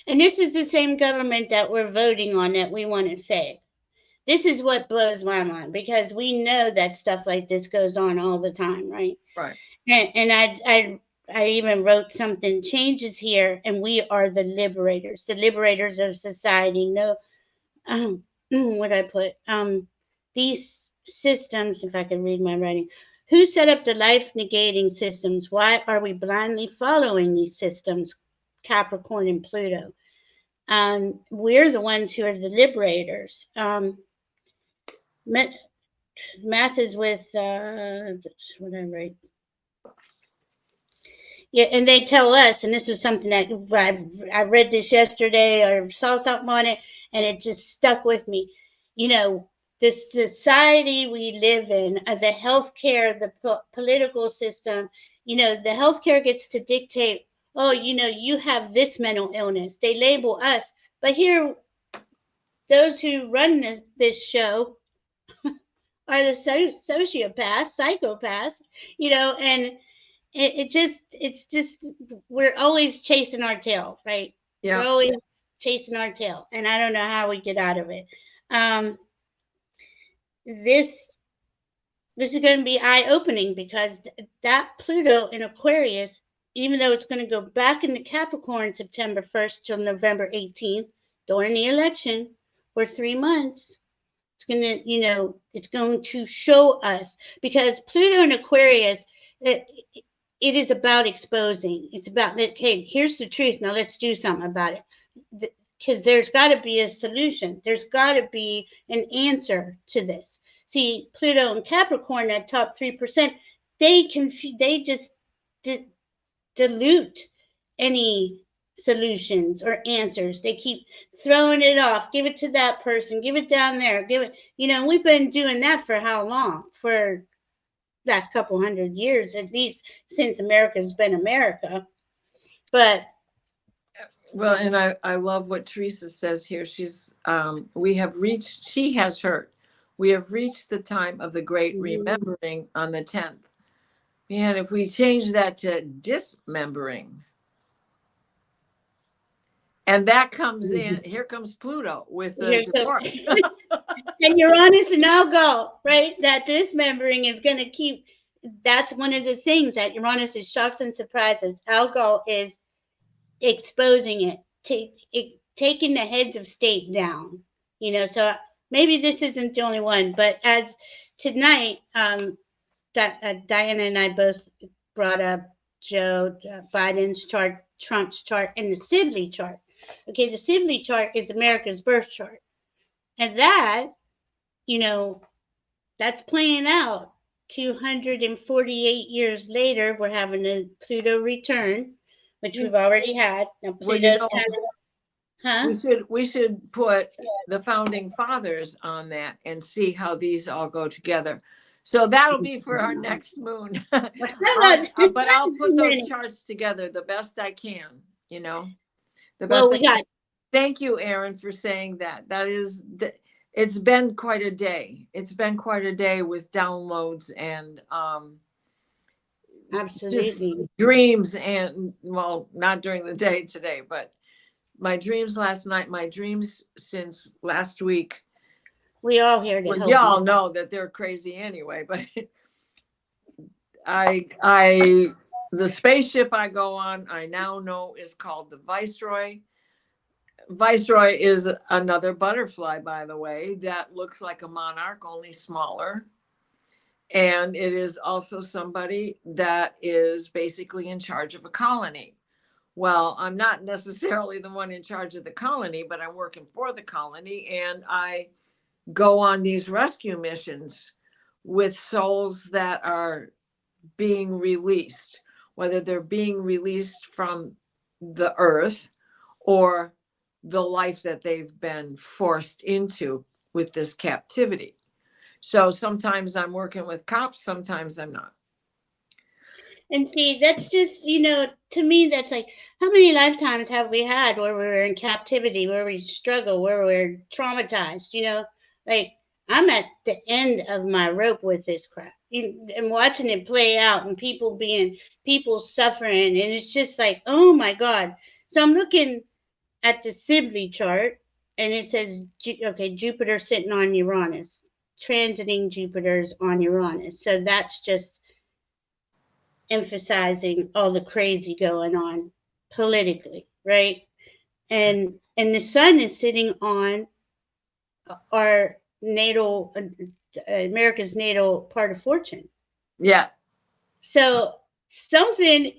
And this is the same government that we're voting on that we want to save. This is what blows my mind, because we know that stuff like this goes on all the time, right? Right. And I even wrote something, changes here, and we are the liberators of society. No, what I put, these systems, if I can read my writing, who set up the life negating systems? Why are we blindly following these systems? Capricorn and Pluto. We're the ones who are the liberators. Masses with, what I write. Yeah, and they tell us, and this was something that I read this yesterday or saw something on it, and it just stuck with me. You know, the society we live in, the healthcare, the political system, the healthcare gets to dictate, oh, you have this mental illness. They label us. But here, those who run this show are the sociopaths, psychopaths, and it's just, we're always chasing our tail, right? We're Yeah. always chasing our tail, and I don't know how we get out of it. Um, this this is going to be eye opening, because that Pluto in Aquarius, even though it's going to go back into Capricorn September 1st till November 18th during the election for 3 months. It's going to, it's going to show us, because Pluto in Aquarius, it, it is about exposing. It's about, okay, here's the truth. Now let's do something about it. Because there's got to be a solution. There's got to be an answer to this. See, Pluto and Capricorn, that top 3%, they just di- dilute any solutions or answers. They keep throwing it off. Give it to that person. Give it down there. Give it. We've been doing that for how long? For last couple hundred years, at least since America's been America. But Well, and I love what Teresa says here. She has heard, we have reached the time of the great remembering on the 10th. And if we change that to dismembering, and that comes in, here comes Pluto with the here you go. divorce. And Uranus and Algol, right? That dismembering is going to keep. That's one of the things that Uranus is shocks and surprises. Algol is exposing it, taking the heads of state down. So maybe this isn't the only one, but as tonight, Diana and I both brought up Joe Biden's chart, Trump's chart, and the Sibley chart. Okay, the Sibley chart is America's birth chart, and that, you know, that's playing out. 248 years later, we're having a Pluto return, which You, we've already had. Now well, Pluto's kind of, huh? we should put the founding fathers on that and see how these all go together. So that'll be for our next moon. But I'll put those charts together the best I can, the Well, best I we got. Thank you, Aaron, for saying that. It's been quite a day. It's been quite a day with downloads and just Absolutely. dreams, and well, not during the day today, but my dreams last night, my dreams since last week. We all here to Well, help you. y'all know that they're crazy anyway, but I the spaceship I go on, I now know is called the Viceroy. Viceroy is another butterfly, by the way, that looks like a monarch, only smaller. And it is also somebody that is basically in charge of a colony. Well, I'm not necessarily the one in charge of the colony, but I'm working for the colony, and I go on these rescue missions with souls that are being released, whether they're being released from the earth or the life that they've been forced into with this captivity. So sometimes I'm working with cops, sometimes I'm not. And see, that's just, to me, that's like, how many lifetimes have we had where we're in captivity, where we struggle, where we're traumatized, Like, I'm at the end of my rope with this crap. And watching it play out and people suffering. And it's just like, oh my God. So I'm looking at the Sibley chart and it says, okay, Jupiter sitting on Uranus, transiting Jupiter's on Uranus. So that's just emphasizing all the crazy going on politically, right? And the sun is sitting on our natal America's natal part of fortune. Yeah. So something,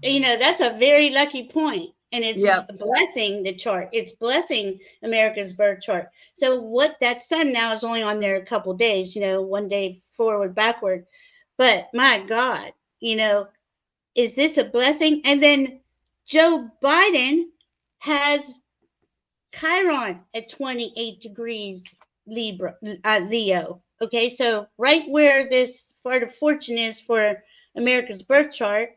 that's a very lucky point, and it's Yep. blessing the chart. It's blessing America's birth chart. So what that sun now is only on there a couple days, one day forward, backward. But my God, is this a blessing? And then Joe Biden has Chiron at 28 degrees Leo. Okay, so right where this part of fortune is for America's birth chart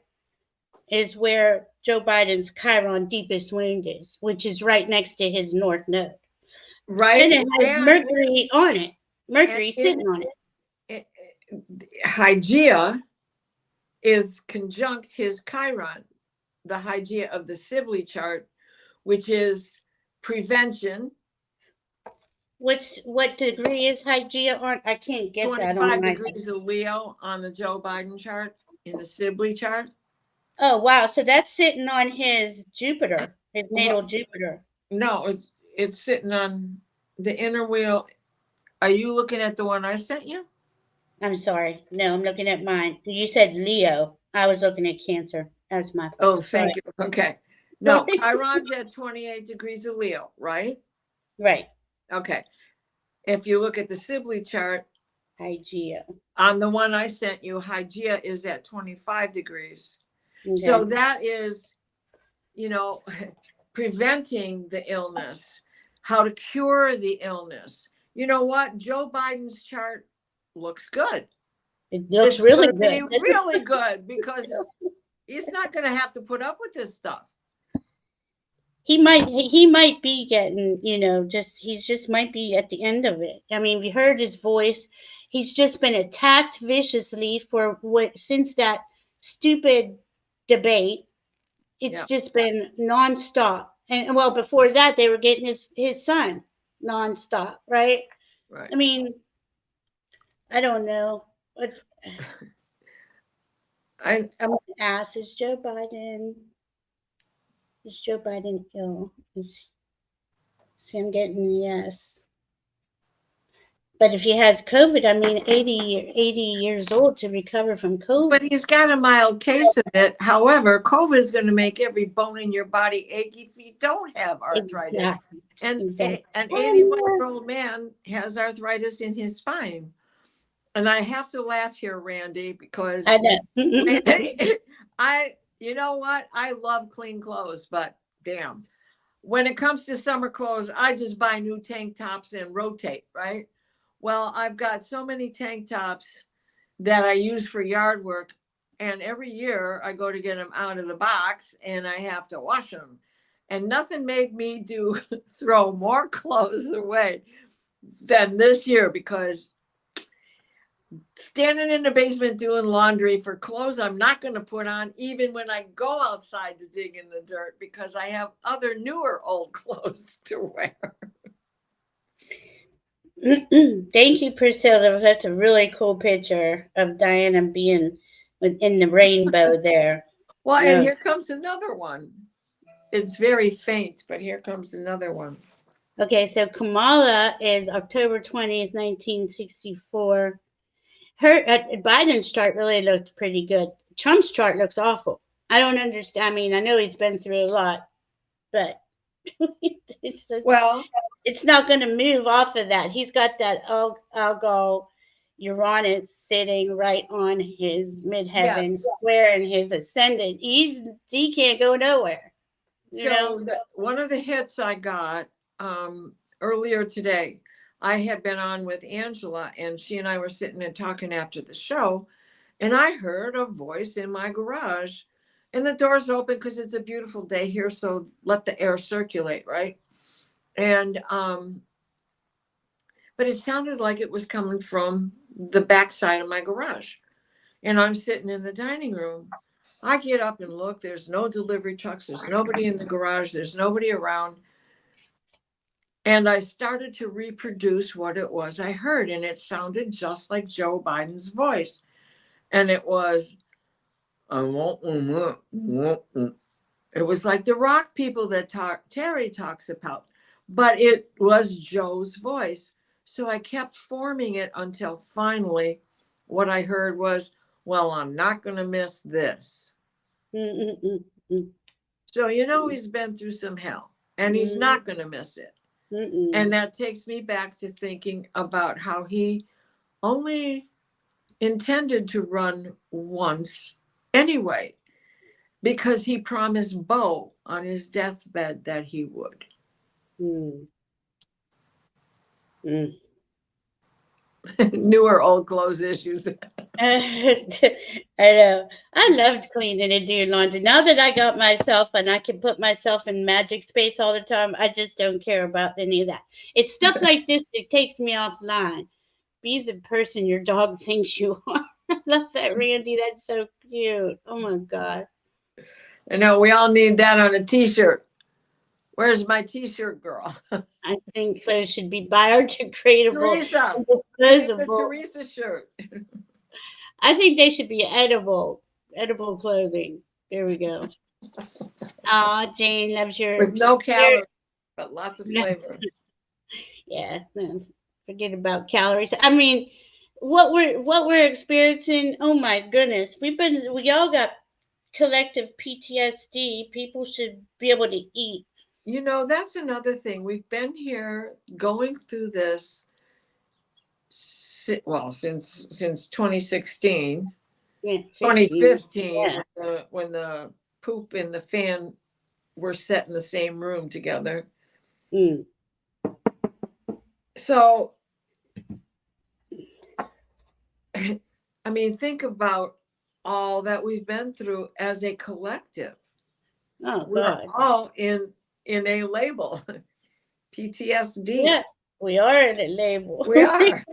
is where Joe Biden's Chiron deepest wound is, which is right next to his North Node. And Right. it has Mercury on it, And Mercury sitting on it Hygeia is conjunct his Chiron, the Hygeia of the Sibley chart, which is prevention. What degree is Hygeia on? I can't get that on 25 my. degrees of Leo on the Joe Biden chart, in the Sibley chart. Oh wow, so that's sitting on his Jupiter, his natal Jupiter. No, it's sitting on the inner wheel. Are you looking at the one I sent you? I'm sorry. No, I'm looking at mine. You said Leo. I was looking at Cancer. That's my fault. Oh, thank you. Okay. No, Chiron's at 28 degrees of Leo, right? Right. Okay. If you look at the Sibley chart, Hygeia. on the one I sent you, Hygeia is at 25 degrees. Okay. So that is, preventing the illness, how to cure the illness. You know what? Joe Biden's chart looks good. It looks really good. Really good, because he's not going to have to put up with this stuff. He might be getting, he just might be at the end of it. I mean, we heard his voice. He's just been attacked viciously since that stupid debate. It's just been nonstop. And well, before that, they were getting his son nonstop, right? Right. I mean, I don't know. But I'm gonna ask: Is Joe Biden ill? See, I'm getting yes. But if he has COVID, I mean, 80 years old to recover from COVID. But he's got a mild case of it. However, COVID is going to make every bone in your body ache if you don't have arthritis. Exactly. And Exactly. an 81-year-old man has arthritis in his spine. And I have to laugh here, Randy, because I know. you know what? I love clean clothes, but damn, when it comes to summer clothes, I just buy new tank tops and rotate, right? Well, I've got so many tank tops that I use for yard work, and every year I go to get them out of the box and I have to wash them. And nothing made me throw more clothes away than this year, because standing in the basement doing laundry for clothes I'm not going to put on even when I go outside to dig in the dirt, because I have other newer old clothes to wear. Thank you, Priscilla. That's a really cool picture of Diana being within the rainbow there. Well, and No. here comes another one. It's very faint, but here comes another one. Okay, so Kamala is October 20th, 1964. Her Biden's chart really looked pretty good. Trump's chart looks awful. I don't understand. I mean, I know he's been through a lot, but it's just, Well, it's not going to move off of that. He's got that Algol Uranus sitting right on his midheaven yes. square in his ascendant. He can't go nowhere. You know. So one of the hits I got earlier today, I had been on with Angela, and she and I were sitting and talking after the show, and I heard a voice in my garage, and the door's open because it's a beautiful day here, so let the air circulate, right? And but it sounded like it was coming from the backside of my garage, and I'm sitting in the dining room. I get up and look, there's no delivery trucks, there's nobody in the garage, there's nobody around. And I started to reproduce what it was I heard, and it sounded just like Joe Biden's voice. And it was, it was like the rock people that Terry talks about, but it was Joe's voice. So I kept forming it until finally what I heard was, well, I'm not going to miss this. So, he's been through some hell, and he's not going to miss it. And that takes me back to thinking about how he only intended to run once anyway, because he promised Bo on his deathbed that he would. New or old clothes issues. I know. I loved cleaning and doing laundry. Now that I got myself and I can put myself in magic space all the time, I just don't care about any of that. It's stuff like this that takes me offline. Be the person your dog thinks you are. I love that, Randy. That's so cute. Oh my God. I know we all need that on a t-shirt. Where's my t-shirt, girl? I think clothes should be biodegradable Teresa, and we need the disposable. Teresa shirt. I think they should be edible clothing. There we go. Ah, Jane loves your With no spirit. calories, but lots of flavor. Yeah, no, forget about calories. I mean, what we're experiencing. Oh my goodness, we all got collective PTSD. People should be able to eat. That's another thing. We've been here going through this, well, since 2016, Yeah, 15. 2015, Yeah. when the poop and the fan were set in the same room together. Mm. So, I mean, think about all that we've been through as a collective. Oh We're God. all in a label, PTSD. Yeah, we are in a label. We are.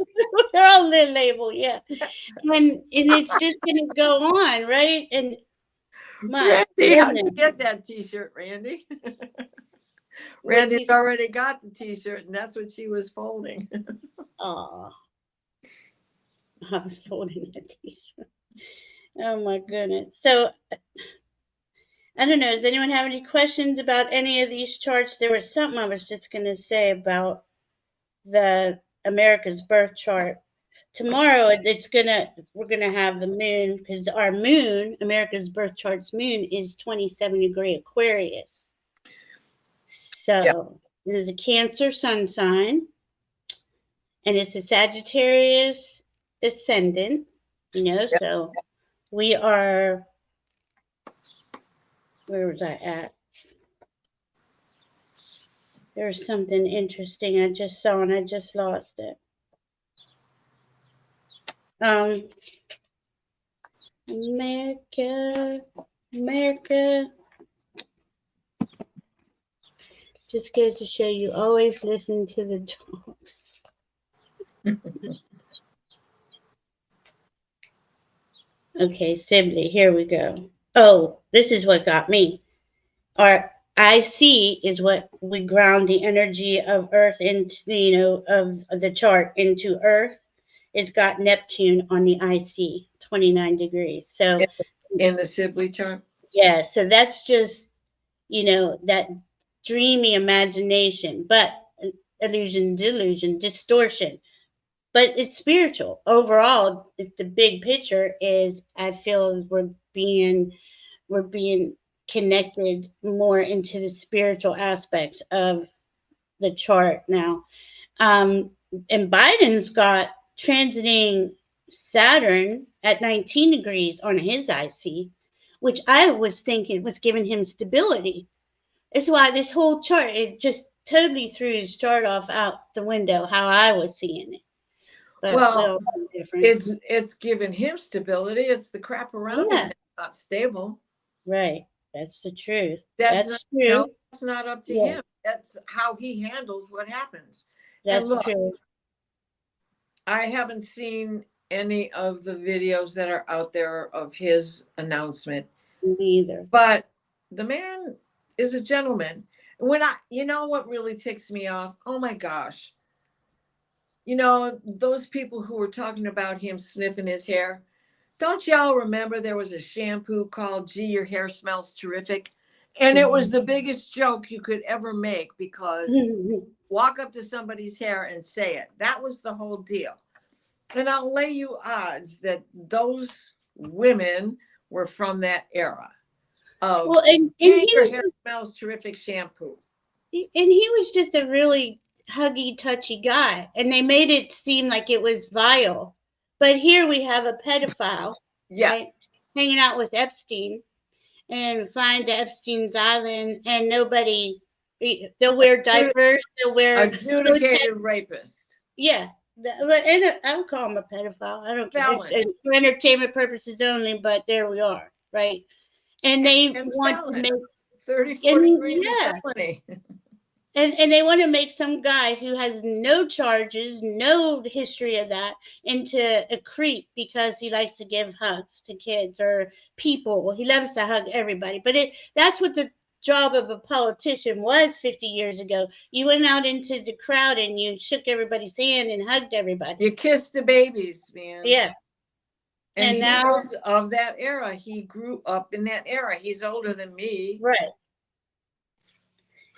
We're all in a label. Yeah, and it's just gonna go on, right? And my Randy, how'd you goodness. get that t-shirt, Randy? What's Randy's he? already got the t-shirt, and that's what she was folding. Oh, I was folding a t-shirt. Oh my goodness. So I don't know. Does anyone have any questions about any of these charts? There was something I was just gonna say about the America's birth chart. Tomorrow we're gonna have the moon because our moon, America's birth chart's moon, is 27-degree Aquarius. Yeah. So it is a Cancer sun sign, and it's a Sagittarius ascendant. Yep. So we are. Where was I at? There's something interesting I just saw and I just lost it. Um, America, America. Just goes to show you always listen to the dogs. Okay, Sibley, here we go. Oh, this is what got me. Our IC is what we ground the energy of Earth into, of the chart into Earth. It's got Neptune on the IC, 29 degrees. So, In the Sibley chart. yeah, so that's just, that dreamy imagination, but illusion, delusion, distortion. But it's spiritual. Overall, the big picture is I feel we're being connected more into the spiritual aspects of the chart now. Um, and Biden's got transiting Saturn at 19 degrees on his IC, which I was thinking was giving him stability. That's why this whole chart, it just totally threw his chart off out the window, how I was seeing it. But we Well, all know different. it's given him stability. It's the crap around him Yeah, that's not stable. right. That's the truth. That's not, That's true. that's not up to Yeah, him. That's how he handles what happens. And that's look, true. I haven't seen any of the videos that are out there of his announcement, Neither. but the man is a gentleman. When you know what really ticks me off? Oh my gosh. Those people who were talking about him sniffing his hair, don't y'all remember there was a shampoo called Gee, Your Hair Smells Terrific? And it was the biggest joke you could ever make because walk up to somebody's hair and say it. That was the whole deal. And I'll lay you odds that those women were from that era of Well, and Gee, he Your was Hair Smells Terrific shampoo. he was just a really huggy, touchy guy, and they made it seem like it was vile. But here we have a pedophile, Yeah. right, hanging out with Epstein and flying to Epstein's island, and nobody. They'll wear diapers. They'll wear Adjudicated rapist. yeah. And I would call him a pedophile. I don't care. Felon. For entertainment purposes only, but there we are, right? And they And want to felon. make 34 and degrees of yeah, felony. and they want to make some guy who has no charges, no history of that, into a creep because he likes to give hugs to kids or people. He loves to hug everybody. But that's what the job of a politician was 50 years ago. You went out into the crowd and you shook everybody's hand and hugged everybody. You kissed the babies, man. Yeah. And he now, was of that era. He grew up in that era. He's older than me. right.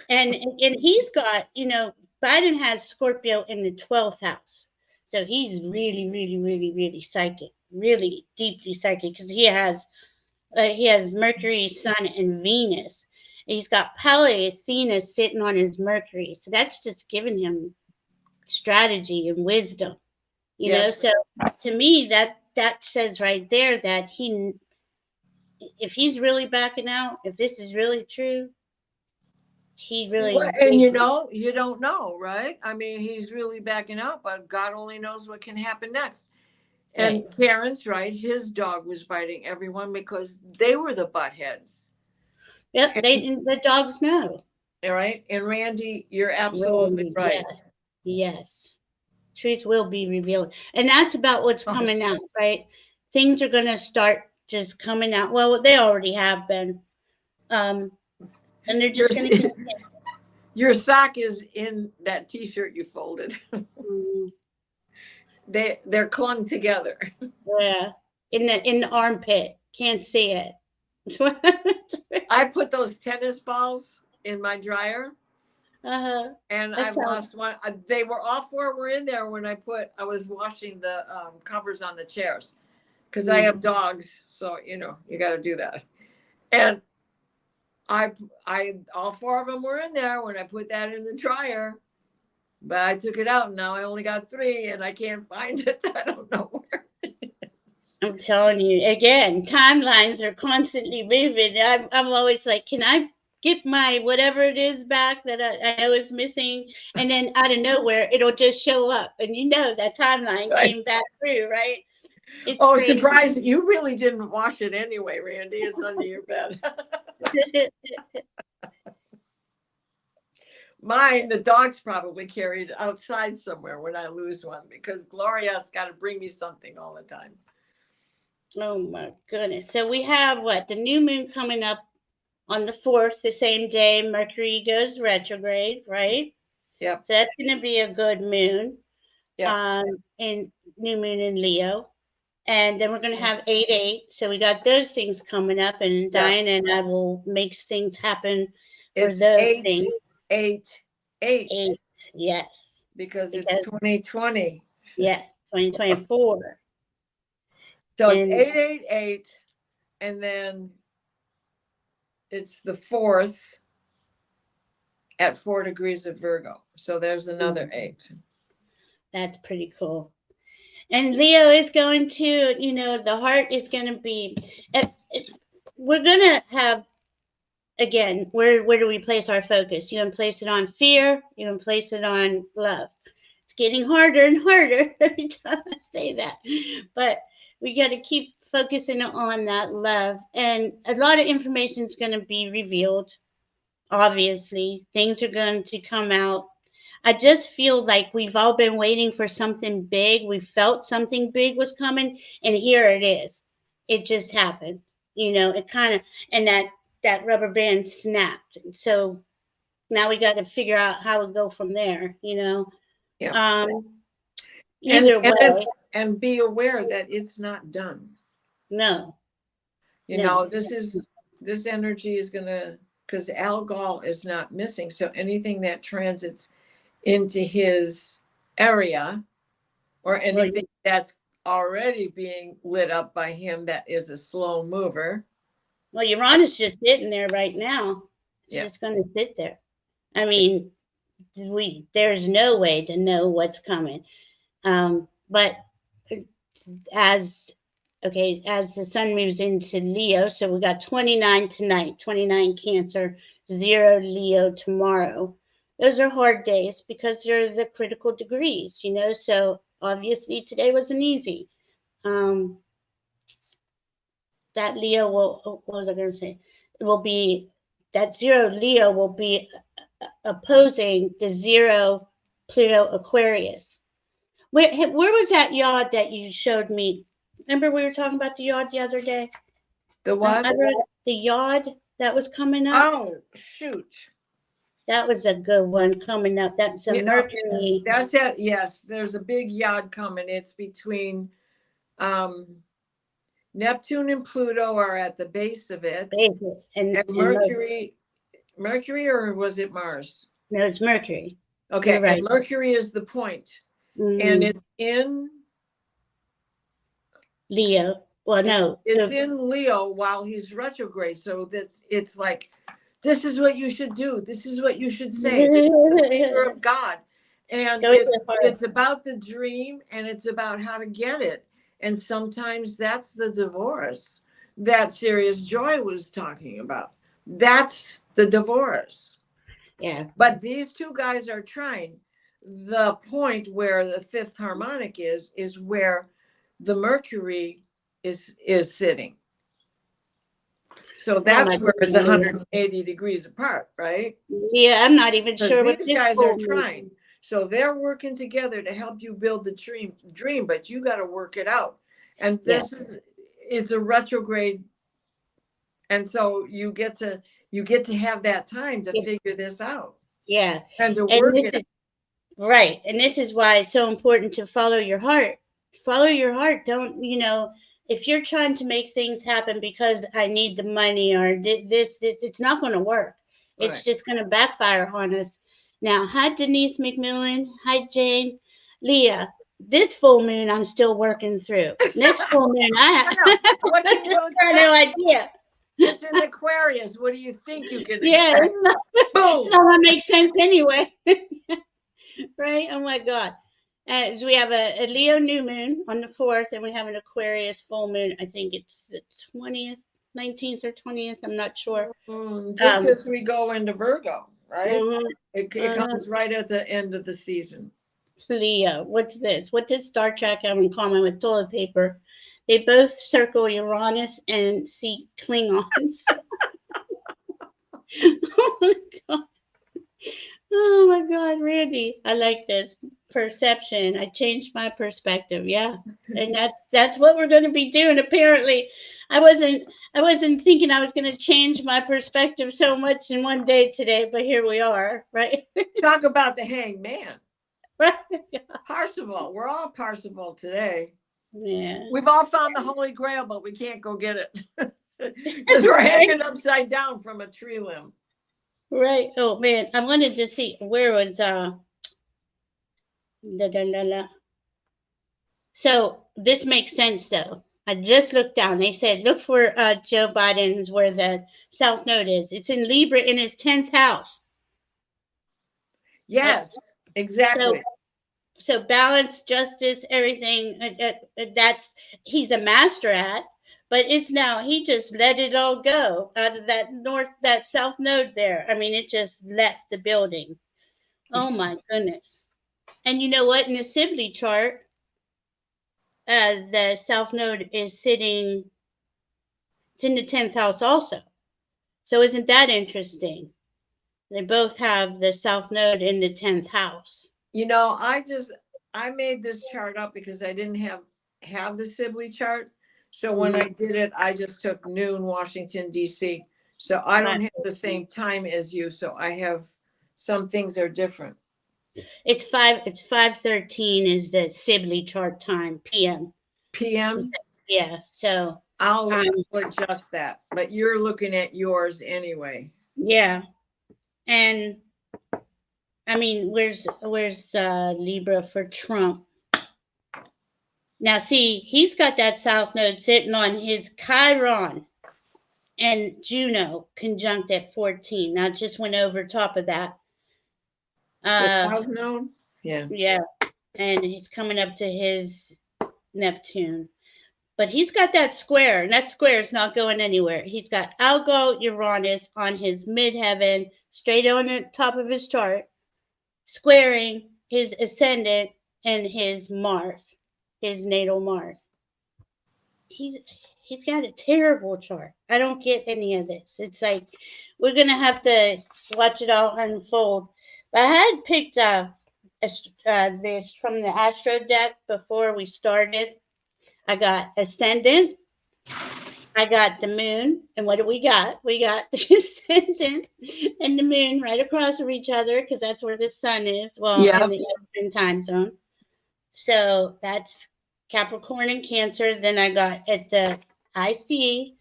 And he's got, Biden has Scorpio in the 12th house. So he's really, really, really, really psychic, really deeply psychic because he has Mercury, Sun, and Venus. And he's got Pele, Athena sitting on his Mercury. So that's just giving him strategy and wisdom, Yes. So to me, that says right there that if he's really backing out, if this is really true, he really. And you don't know, right? I mean, he's really backing out, but God only knows what can happen next. And Right. Karen's right. His dog was biting everyone because they were the buttheads. Yep, the dogs know. All right. And Randy, you're absolutely Randy, right. yes, yes. Truth will be revealed, and that's about what's coming out, right? Things are going to start just coming out. Well, they already have been, and they're just going to continue. Your sock is in that T-shirt you folded. They're clung together. Yeah, in the armpit. Can't see it. I put those tennis balls in my dryer. And I've lost one. They were all four were in there when I was washing the covers on the chairs because I have dogs, so you got to do that. And I all four of them were in there when I put that in the dryer, but I took it out and now I only got three and I can't find it. I don't know where it is. I'm telling you again, timelines are constantly moving. I'm always like, can I get my whatever it is back that I know is missing? And then out of nowhere, it'll just show up, and that timeline came back through, right? It's crazy. Surprise! You really didn't wash it anyway, Randy. It's under your bed. Mine, the dog's probably carried outside somewhere when I lose one because Gloria's got to bring me something all the time. Oh my goodness. So we have what? The new moon coming up on the 4th, the same day Mercury goes retrograde, right? Yep. So that's going to be a good moon, Yep. in new moon in Leo. And then we're going to Yep. have 8-8. So we got those things coming up, and Yep. Diane and I will make things happen for It's those eight, things. 8, 8 8, yes. because it's Because, 2020. yes, 2024. So it's And 888, and then it's the 4th at 4 degrees of Virgo. So there's another 8. that's pretty cool. And Leo is going to, the heart is going to be, we're going to have, again, where do we place our focus? You can place it on fear, you can place it on love. It's getting harder and harder every time I say that. But we got to keep focusing on that love. And a lot of information is going to be revealed. Obviously, things are going to come out. I just feel like we've all been waiting for something big. We felt something big was coming, and here it is. It just happened. It kind of, and that rubber band snapped. So now we got to figure out how to go from there. Yeah. Um, And either and way, and be aware that it's not done. no, You know, no, this energy is gonna, because Algol is not missing. So anything that transits into his area, or well, anything that's already being lit up by him that is a slow mover. Uranus just sitting there right now. It's Yeah. just going to sit there. I mean, there's no way to know what's coming. But as as the sun moves into Leo, so we got 29 tonight, 29 Cancer, 0 Leo tomorrow. Those are hard days because they're the critical degrees. So obviously today wasn't easy. Um, that Leo will, what was I going to say? It will be, that 0 Leo will be opposing the 0 Pluto Aquarius. Where was that yod that you showed me? Remember we were talking about the yod the other day? The what? I read the yod that was coming up. Oh, shoot. That was a good one coming up. That's a Yeah, Mercury. that's it. Yes, there's a big yod coming. It's between um, Neptune and Pluto are at the base of it, Vegas and and Mercury, or was it Mars? no, it's Mercury. You're Okay, and right. Mercury is the point, and Mm, it's in Leo. Well, no. it's in Leo while he's retrograde. So it's like, this is what you should do. This is what you should say. This is the finger of God, and Go with your heart. it's about the dream, and it's about how to get it. And sometimes that's the divorce that Serious Joy was talking about. That's the divorce. Yeah. But these two guys are trying. The point where the fifth harmonic is where the Mercury is sitting. So that's where it's 180 degrees apart, right? Yeah, I'm not even sure what Because these this guys full are moon trying. is. So they're working together to help you build the dream, but you got to work it out. And Yeah. it's a retrograde. And so you get to have that time to Yeah. figure this out Yeah. and to And work this it. is right. And this is why it's so important to follow your heart. Follow your heart. Don't, if you're trying to make things happen because I need the money or this, it's not going to work. It's Right. just going to backfire on us. Now, hi, Denise McMillan. Hi, Jane. Leah, this full moon I'm still working through. Next full moon, I I know. What can you have no expect? idea. It's in Aquarius. What do you think you can Yeah, expect? it's Boom. not going to make sense anyway. Right? Oh my God. So we have a Leo new moon on the 4th, and we have an Aquarius full moon. I think it's the 20th, 19th or 20th. I'm not sure. Just as we go into Virgo, right? Mhm, It mhm. comes right at the end of the season. Leo, what's this? What does Star Trek have in common with toilet paper? They both circle Uranus and see Klingons. Oh my God. Oh my God, Randy. I like this perception. I changed my perspective. Yeah. And that's what we're going to be doing. Apparently, I wasn't thinking I was going to change my perspective so much in one day today, but here we are, right? Talk about the hanged man. Right? Parsifal. We're all Parsifal today. Yeah. We've all found the Holy Grail, but we can't go get it because we're hanging upside down from a tree limb. Right. Oh man, I wanted to see where was la, la, la, la. So this makes sense though. I just looked down. They said look for Joe Biden's where the South Node is. It's in Libra in his 10th house. Yes, exactly. So balance, justice, everything. That's he's a master at. But it's now he just let it all go out of that South Node there. I mean, it just left the building. Oh my goodness. And you know what? In the Sibley chart, the South Node is sitting, it's in the 10th house also. So isn't that interesting? They both have the South Node in the 10th house. You know, I made this chart up because I didn't have the Sibley chart. So when I did it, I just took noon Washington, D.C. So I don't have the same time as you. So I have some things are different. It's 5:13 is the Sibley chart time, PM. PM? Yeah, so I'll adjust that. But you're looking at yours anyway. Yeah. And I mean, where's Libra for Trump? Now, see, he's got that South Node sitting on his Chiron and Juno conjunct at 14. Now, just went over top of that. The South Node? Yeah. Yeah. And he's coming up to his Neptune. But he's got that square, and that square is not going anywhere. He's got Algol Uranus on his midheaven, straight on the top of his chart, squaring his ascendant and his Mars, his natal Mars. He's got a terrible chart. I don't get any of this. It's like we're gonna have to watch it all unfold. But I had picked this from the Astro deck before we started. I got ascendant. I got the moon. And what do we got? We got the ascendant and the moon right across from each other because that's where the sun is. Well, in the Eastern time zone. So that's Capricorn and Cancer. Then I got at the IC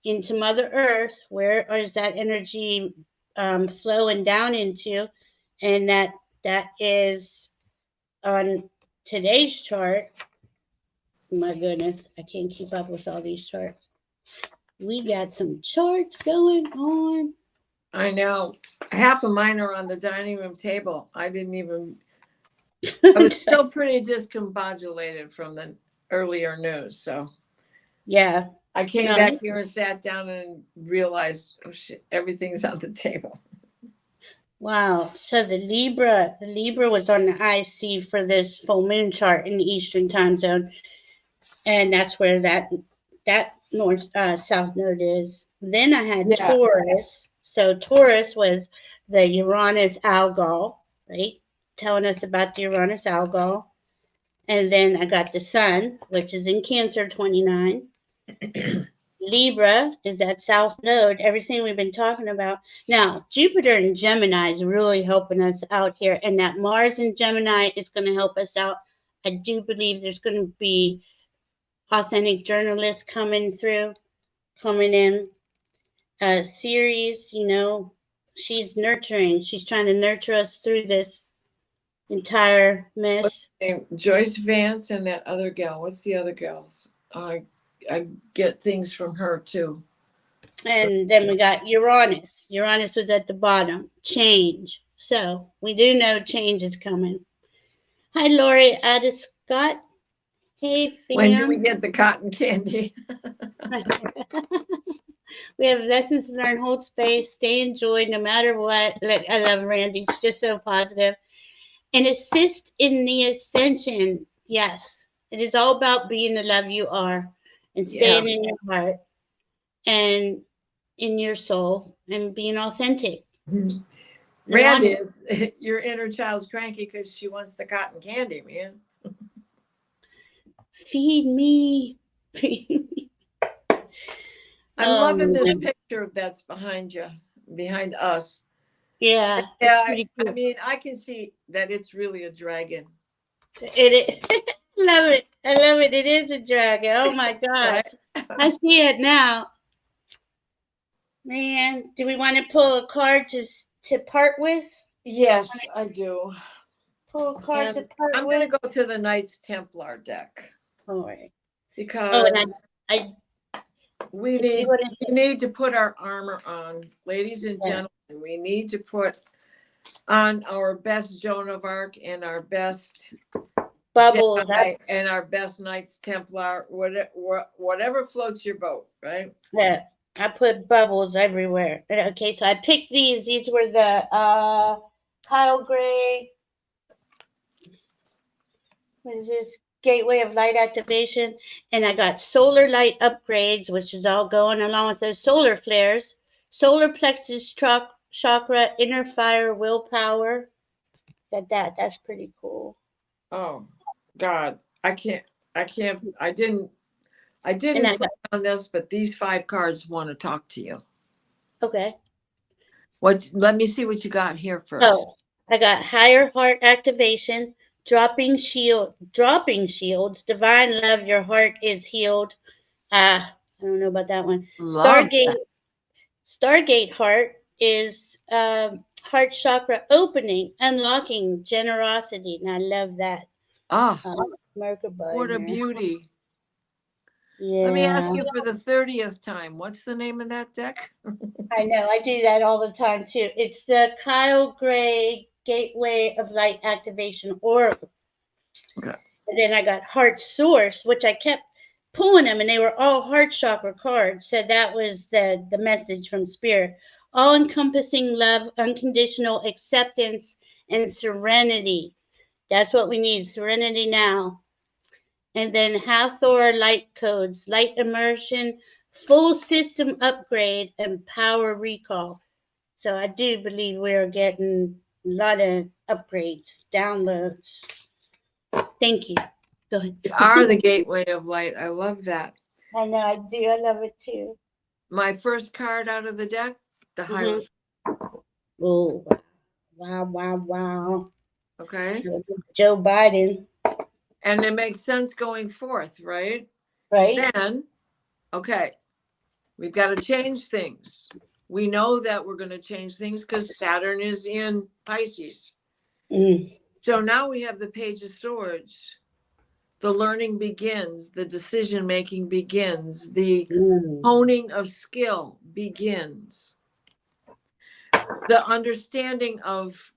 into Mother Earth. Where is that energy flowing down into? And that is on today's chart. My goodness, I can't keep up with all these charts. We got some charts going on. I know. Half of mine are on the dining room table. I was still pretty discombobulated from the earlier news. So yeah, I came back here and sat down and realized, oh shit, everything's on the table. Wow. So the Libra was on the IC for this full moon chart in the Eastern time zone. And that's where that north south node is. Then I had Taurus. So Taurus was the Uranus Algol, right? Telling us about the Uranus Algol. And then I got the Sun, which is in Cancer 29. Libra is that south node, everything we've been talking about. Now, Jupiter in Gemini is really helping us out here. And that Mars in Gemini is going to help us out. I do believe there's going to be authentic journalists coming in. Series, she's nurturing. She's trying to nurture us through this entire mess. Joyce Vance and that other gal. What's the other gal's? I get things from her too. And then we got Uranus. Uranus was at the bottom. Change. So we do know change is coming. Hi, Lori Ada Scott. Hey, fam. When do we get the cotton candy? We have lessons to learn, hold space, stay in joy no matter what. I love Randy. She's just so positive. And assist in the ascension. Yes. It is all about being the love you are and staying in your heart and in your soul and being authentic. Randy, your inner child's cranky because she wants the cotton candy, man. Feed me. Feed me. I'm Oh loving this man. picture that's behind you, behind us. Yeah, it's Yeah, pretty I cool. mean, I can see that it's really a dragon, It love it. I love it. It is a dragon. Oh my right? gosh. I see it now. Man, do we want to pull a card to part with? Yes, I do. Pull a card to And part I'm going to with? go to the Knights Templar deck All right. Oh, and because I we do you need want we need to put our armor on, ladies and to gentlemen. We need to put on our best Joan of Arc and our best bubbles? Jedi and our best Knights Templar, whatever floats your boat, right? Yeah, I put bubbles everywhere. Okay, so I picked these. These were the Kyle Gray. What is this? Gateway of light activation. And I got solar light upgrades, which is all going along with those solar flares. Solar plexus chakra, inner fire, willpower. Got that. That's pretty cool. Oh God, I And didn't I plan got, on this, but these 5 cards want to talk to you. okay. Let me see what you got here first. Oh, I got higher heart activation, dropping shields, divine love, your heart is healed. I don't know about that one. Love that. Stargate heart is heart chakra opening, unlocking generosity, and I love that. Ah, Merkaba what in a there. beauty. Let me ask Yeah, you for the 30th time. What's the name of that deck? I know. I do that all the time too. It's the Kyle Gray Gateway of Light Activation Oracle. Okay. And then I got Heart Source, which I kept pulling them, and they were all heart chakra cards. So that was the message from Spirit: all encompassing love, unconditional acceptance, and serenity. That's what we need, serenity now. And then Hathor light codes, light immersion, full system upgrade, and power recall. So I do believe we're getting a lot of upgrades, downloads. Thank you. Go ahead. You are the gateway of light. I love that. I know I do. I love it too. My first card out of the deck, the Mm-hmm. Hierophant. Oh, wow, wow, wow. Okay. Joe Biden, And it makes sense going forth, right? right? Then, okay, we've got to change things. We know that we're going to change things because Saturn is in Pisces. Mm. So now we have the Page of Swords. The learning begins, the decision making begins, the Mm. honing of skill begins, the understanding of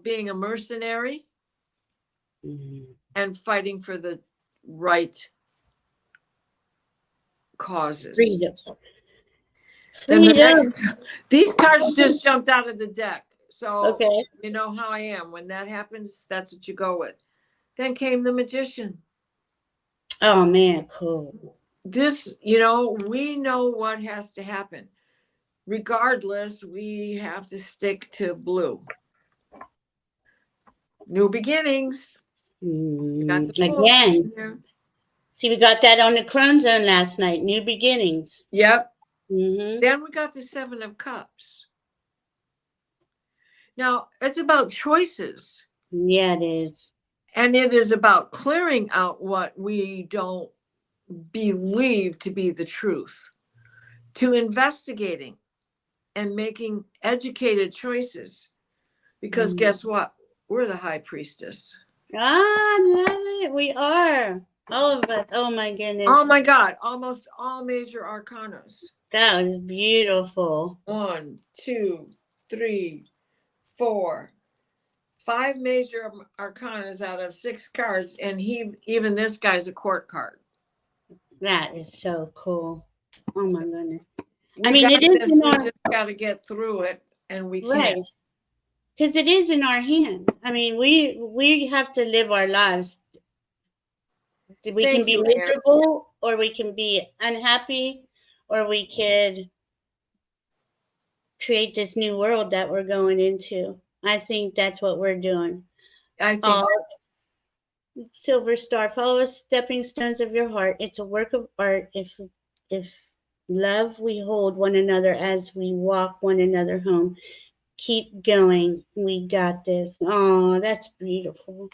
being a mercenary Mm. and fighting for the right causes. Freedom. Then the next, Freedom. these cards just jumped out of the deck. So Okay. you know how I am. When that happens, that's what you go with. Then came the Magician. Oh man, cool. This, we know what has to happen. Regardless, we have to stick to blue. New beginnings. We got the Fool Again. here. See, we got that on the Crone Zone last night. New beginnings. Yep. Mm-hmm. Then we got the Seven of Cups. Now, it's about choices. Yeah, it is. And it is about clearing out what we don't believe to be the truth, to investigating and making educated choices. Because guess what? We're the high priestess. Ah, love it. We are. All of us. Oh my goodness. Oh my God, almost all major arcanas. That was beautiful. 1, 2, 3, 4, 5 major arcanas out of 6 cards, and even this guy's a court card. That is so cool. Oh my goodness. I We mean, got it is this. in We our just got to get through it, and we right, can't. because it is in our hands. I mean, we have to live our lives. We can Thank be you, Aaron. miserable, or we can be unhappy, or we could create this new world that we're going into. I think that's what we're doing. I think Uh, so. Silver Star, follow the stepping stones of your heart. It's a work of art. If love we hold one another as we walk one another home. Keep going. We got this. Oh, that's beautiful.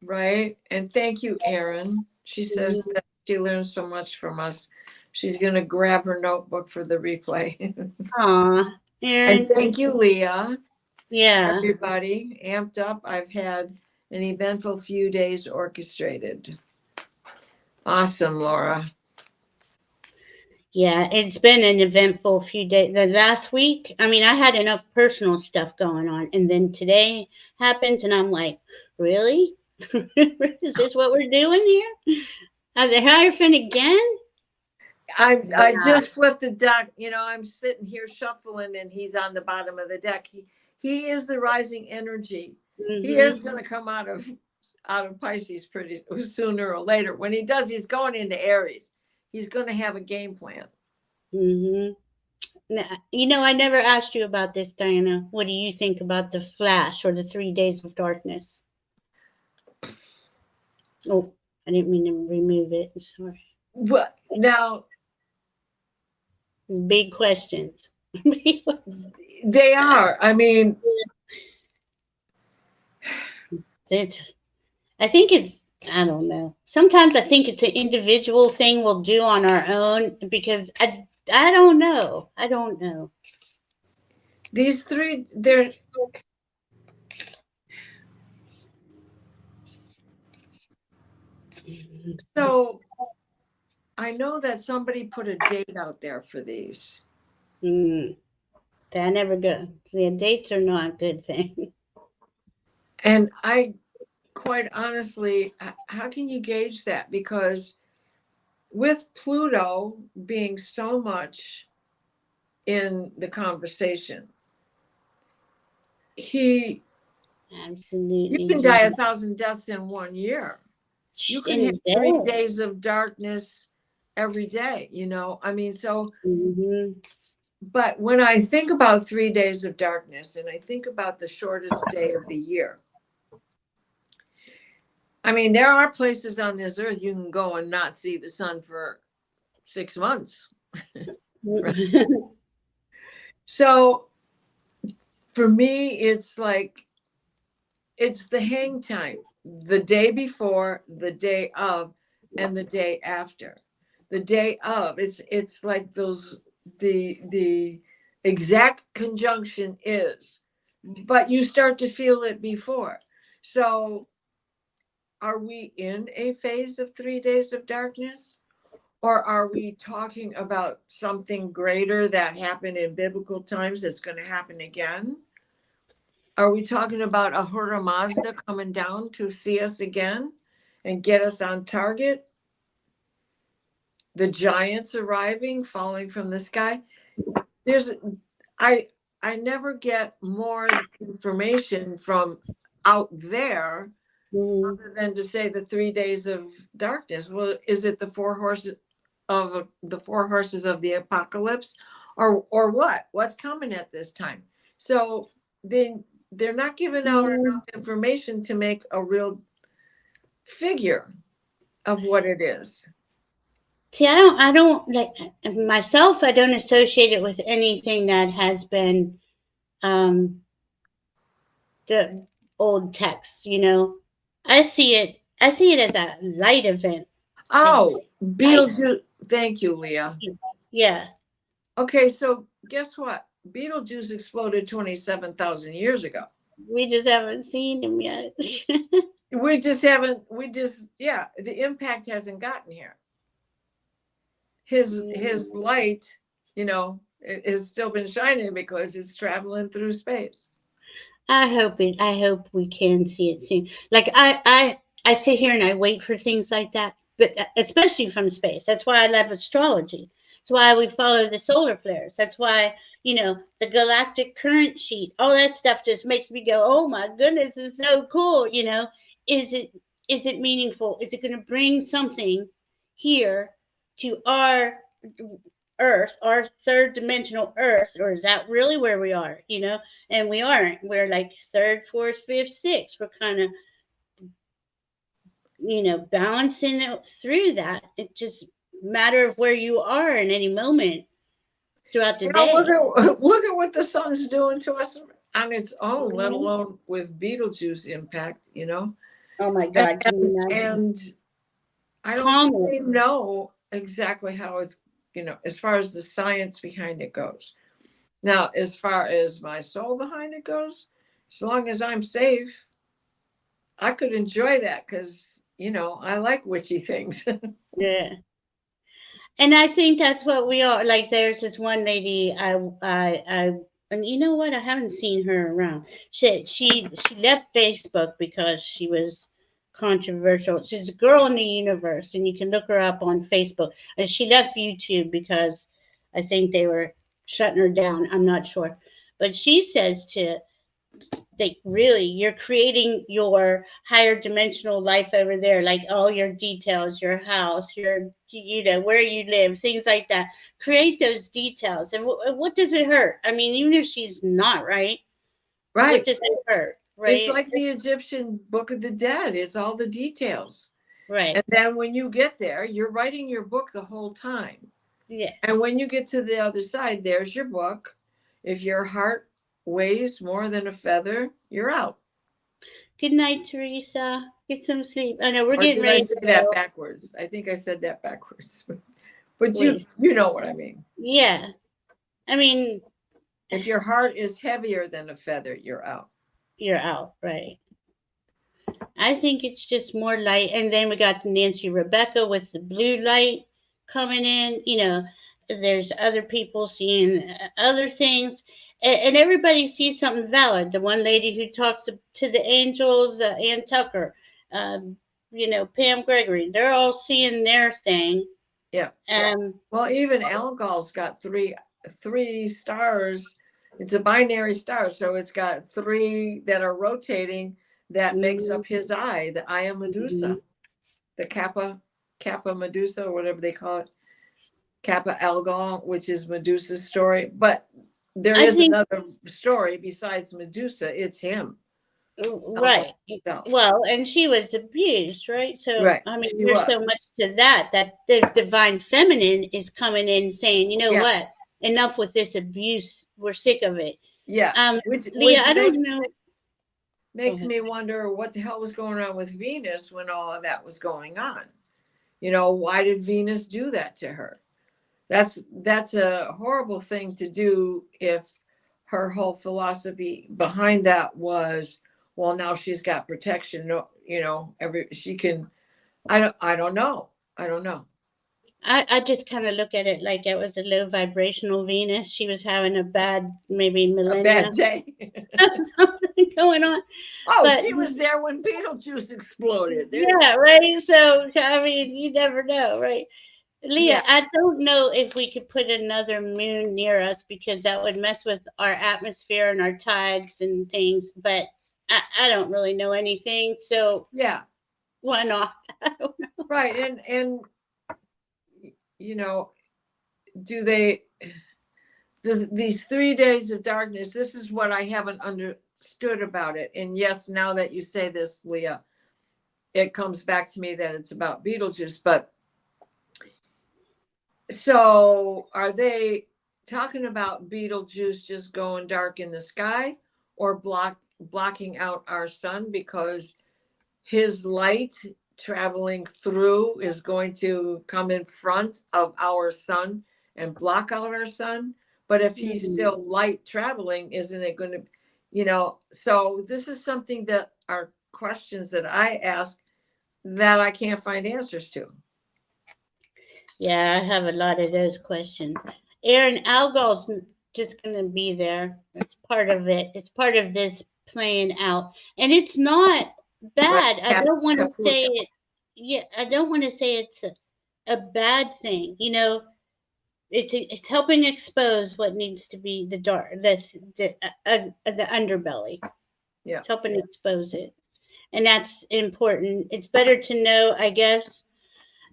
Right. And thank you, Erin. She says Mhm. that she learned so much from us. She's going to grab her notebook for the replay. Aw, And Aaron, thank you, Leah. yeah, Everybody, amped up. I've had an eventful few days orchestrated. Awesome, Laura. yeah, it's been an eventful few days. The last week, I mean, I had enough personal stuff going on, and then today happens, and I'm like, really? Is this what we're doing here? Are they Hierophant again? I Yeah. just flipped the deck. I'm sitting here shuffling, and he's on the bottom of the deck. He is the rising energy. He is Mm-hmm. going to come out of Pisces pretty sooner or later. When he does, he's going into Aries. He's going to have a game plan. Mm-hmm. I never asked you about this, Diana. What do you think about the flash or the 3 days of darkness? Oh, I didn't mean to remove it. Sorry. Well, now Big questions. they are. I mean, It's, I think it's, I don't know. Sometimes I think it's an individual thing we'll do on our own because I don't know. I don't know. these three, they're so. I know that somebody put a date out there for these. Mm, that never go. The dates are not a good thing. And I quite honestly, how can you gauge that? Because with Pluto being so much in the conversation, he you Absolutely. can die 1,000 deaths in 1 year. You can In have his 3 days of darkness every day. I mean, so, hmm but when I think about 3 days of darkness and I think about the shortest day of the year, I mean, there are places on this earth you can go and not see the sun for 6 months. Right? So for me, it's like it's the hang time, the day before, the day of, and the day after. The day of, it's like those the exact conjunction is, but you start to feel it before. So are we in a phase of 3 days of darkness? Or are we talking about something greater that happened in biblical times that's going to happen again? Are we talking about Ahura Mazda coming down to see us again and get us on target? The giants arriving, falling from the sky. There's I I never get more information from out there Mhm. other than to say the 3 days of darkness. Well, is it the four horses of the apocalypse, or what? What's coming at this time? So then they're not giving out enough information to make a real figure of what it is. See, I don't like myself. I don't associate it with anything that has been um, the old text. I see it as a light event. A Oh, light, Beetlejuice. Thank you, Leah. yeah. Okay, so guess what? Beetlejuice exploded 27,000 years ago. We just haven't seen him yet. We just haven't, yeah, the impact hasn't gotten here. His light, has still been shining because it's traveling through space. I hope we can see it soon. Like I sit here and I wait for things like that, but especially from space. That's why I love astrology. That's why we follow the solar flares. That's why, the galactic current sheet, all that stuff just makes me go, "Oh my goodness, it's so cool." Is it is it meaningful? Is it going to bring something here to our Earth, our third dimensional Earth, or is that really where we are? And we aren't. We're like third, fourth, fifth, sixth. We're kind of balancing it through that. It just matter of where you are in any moment throughout the Look day. at look at what the sun's doing to us on its own, let Mhm. alone with Beetlejuice impact. Oh my And God, can you imagine? and I don't think Comet. they know exactly how it's, as far as the science behind it goes. Now, as far as my soul behind it goes, as long as I'm safe, I could enjoy that because, I like witchy things. Yeah. And I think that's what we are. Like there's this one lady and you know what? I haven't seen her around. She left Facebook because she was controversial. She's a girl in the universe, and you can look her up on Facebook. And she left YouTube because I think they were shutting her down. I'm not sure, but she says to like really you're creating your higher dimensional life over there, like all your details, your house, your where you live, things like that. Create those details. And what does it hurt? I mean, even if she's not right, what Right. does it hurt, It's right? like the Egyptian Book of the Dead, it's all the details. Right. And then when you get there, you're writing your book the whole time. Yeah. And when you get to the other side, there's your book. If your heart weighs more than a feather, you're out. Good night, Teresa. Get some sleep. I know we're Or getting did I ready say to that go. backwards? I think I said that backwards. But you Waste. you know what I mean. Yeah. I mean, If your heart is heavier than a feather, you're out. you're out, right? I think it's just more light. And then we got Nancy Rebecca with the blue light coming in. There's other people seeing other things, and everybody sees something valid. The one lady who talks to the angels, Ann Tucker, um, Pam Gregory, they're all seeing their thing. Yeah. Well, even Algol's got three stars. It's a binary star, so it's got three that are rotating that makes Mhm, up his eye, the eye of mhm. Medusa, the Kappa Medusa, or whatever they call it, Kappa Algol, which is Medusa's story. But there I is think another story besides Medusa. It's him, Algol right. himself. Well, and she was abused, right? So, Right. I mean, She there's was. so much to that the divine feminine is coming in saying, you know Yeah. what? Enough with this abuse. We're sick of it. Yeah. Um, Leah, Which I don't makes know. Go makes ahead. me wonder what the hell was going on with Venus when all of that was going on. Why did Venus do that to her? That's a horrible thing to do if her whole philosophy behind that was, well, now she's got protection. No, every she can. I don't know. I don't know. I just kind of look at it like it was a low vibrational Venus. She was having a bad, maybe A millennia, bad day. something going on. Oh, But she was there when Beetlejuice exploded. There. yeah, right. So, I mean, you never know, right? Leah, Yeah. I don't know if we could put another moon near us because that would mess with our atmosphere and our tides and things. But I don't really know anything, so Yeah. why not? I don't know. Right. And you know, do they these 3 days of darkness, this is what I haven't understood about it. And yes, now that you say this, Leah, it comes back to me that it's about Beetlejuice. But so are they talking about Beetlejuice just going dark in the sky, or blocking out our sun because his light traveling through is going to come in front of our sun and block out our sun? But if he's Mhm. still light traveling, isn't it going to, so this is something that are questions that I ask that I can't find answers to. Yeah, I have a lot of those questions. Aaron Algol's just going to be there. It's part of it. It's part of this playing out. And it's not Right. bad. I don't want to say Caputo. it. Yeah, I don't want to say it's a bad thing. It's helping expose what needs to be the dark, the underbelly. Yeah. It's helping expose it. And that's important. It's better to know, I guess,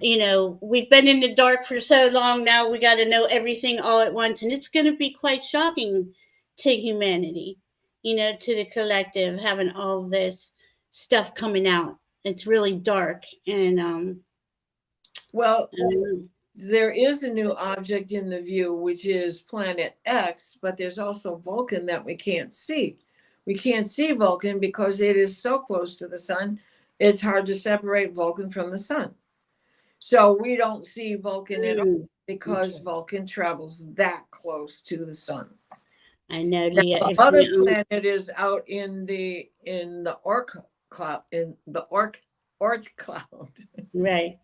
we've been in the dark for so long now, we got to know everything all at once. And it's going to be quite shocking to humanity, to the collective, having all this stuff coming out. It's really dark, and Well, I don't know. there is a new object in the view, which is Planet X, but there's also Vulcan that we can't see. We can't see Vulcan because it is so close to the sun. It's hard to separate Vulcan from the sun. So we don't see Vulcan at all because Okay. Vulcan travels that close to the sun. I know, Now, Leah. the If other we planet is out in the Oort cloud, in the Oort cloud. right.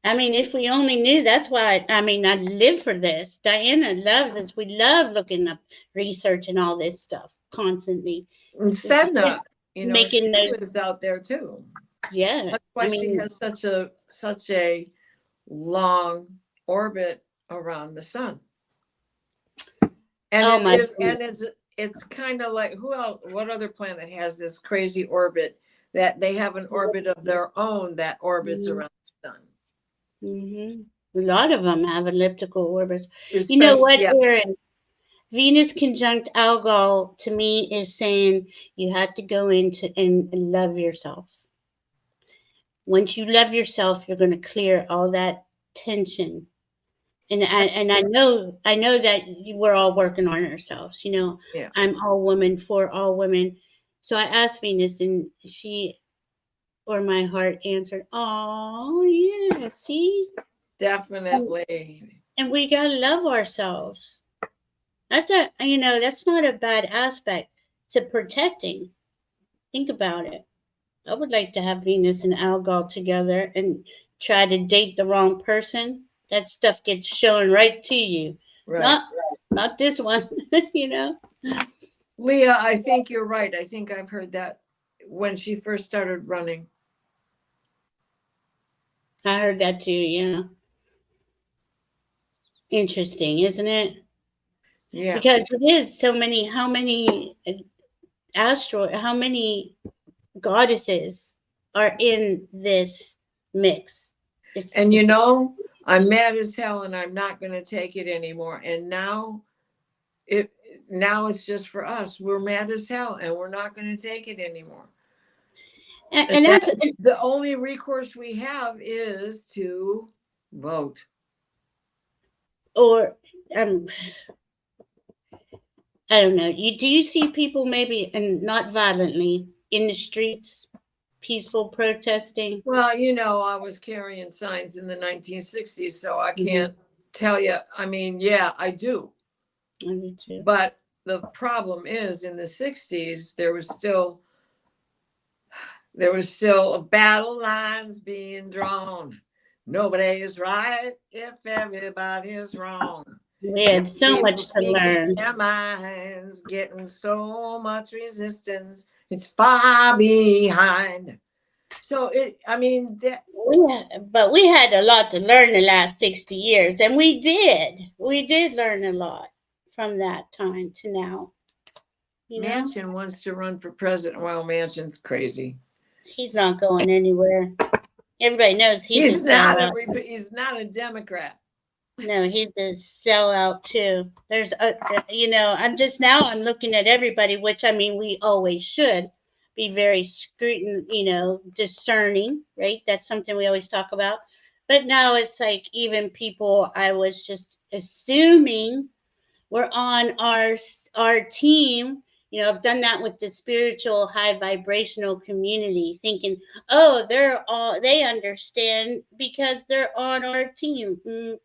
I mean, if we only knew, that's why, I mean, I live for this. Diana loves this. We love looking up research and all this stuff constantly. And It's Sedna, making she those, lives out there too. yeah. That's I why she mean, has such a long orbit around the sun. And oh it my is, goodness. and it's kind of like, who else, what other planet has this crazy orbit that they have an orbit of their own that orbits around the sun? Mm-hmm. A lot of them have elliptical orbits. You know Especially, what, yeah, Erin? Venus conjunct Algol to me is saying you have to go into and love yourself. Once you love yourself, you're going to clear all that tension. And I know that we're all working on ourselves. yeah, I'm all woman for all women. So I asked Venus, and she or my heart answered, "Oh yeah, see." And, definitely. and we gotta love ourselves. That's not a bad aspect to protecting. Think about it. I would like to have Venus and Algol together and try to date the wrong person. That stuff gets shown right to you. Right. Not this one, you know. Leah, I think you're right. I think I've heard that when she first started running. I heard that too, yeah. Interesting, isn't it? Yeah. Because it is so many, how many goddesses are in this mix? It's And I'm mad as hell and I'm not going to take it anymore. And it now it's just for us. We're mad as hell and we're not going to take it anymore. And and that that's the only recourse we have is to vote. or um I don't know. Do you see people maybe and not violently in the streets, peaceful protesting? Well, I was carrying signs in the 1960s, so I Mm-hmm. can't tell you. I mean, yeah, I do. I do too. But the problem is in the 60s, there was still battle lines being drawn. Nobody is right if everybody's wrong. We Young had so people much to speaking learn. their minds, getting so much resistance. It's far behind. So I mean, that But we had a lot to learn the last 60 years, and we did. We did learn a lot from that time to now. You know, Manchin wants to run for president. Well, Manchin's crazy. he's not going anywhere. Everybody knows he's a He's not a sellout. he's not a Democrat. No, he's a sellout too. I'm looking at everybody, which I mean, we always should be very discerning, right? That's something we always talk about. But now it's like even people I was just assuming were on our team. I've done that with the spiritual high vibrational community, thinking, oh, they understand because they're on our team.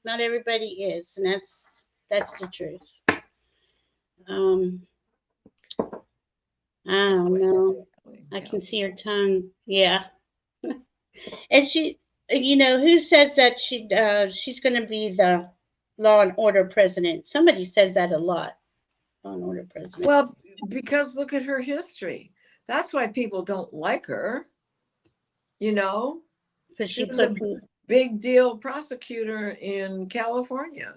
Not everybody is, and that's the truth. Um, I don't Kelly, know. I can Kelly. see her tongue. Yeah, and who says that she's going to be the law and order president? Somebody says that a lot. Law and order president. Well, because look at her history. That's why people don't like her. You know, Because she she was a put big deal prosecutor in California.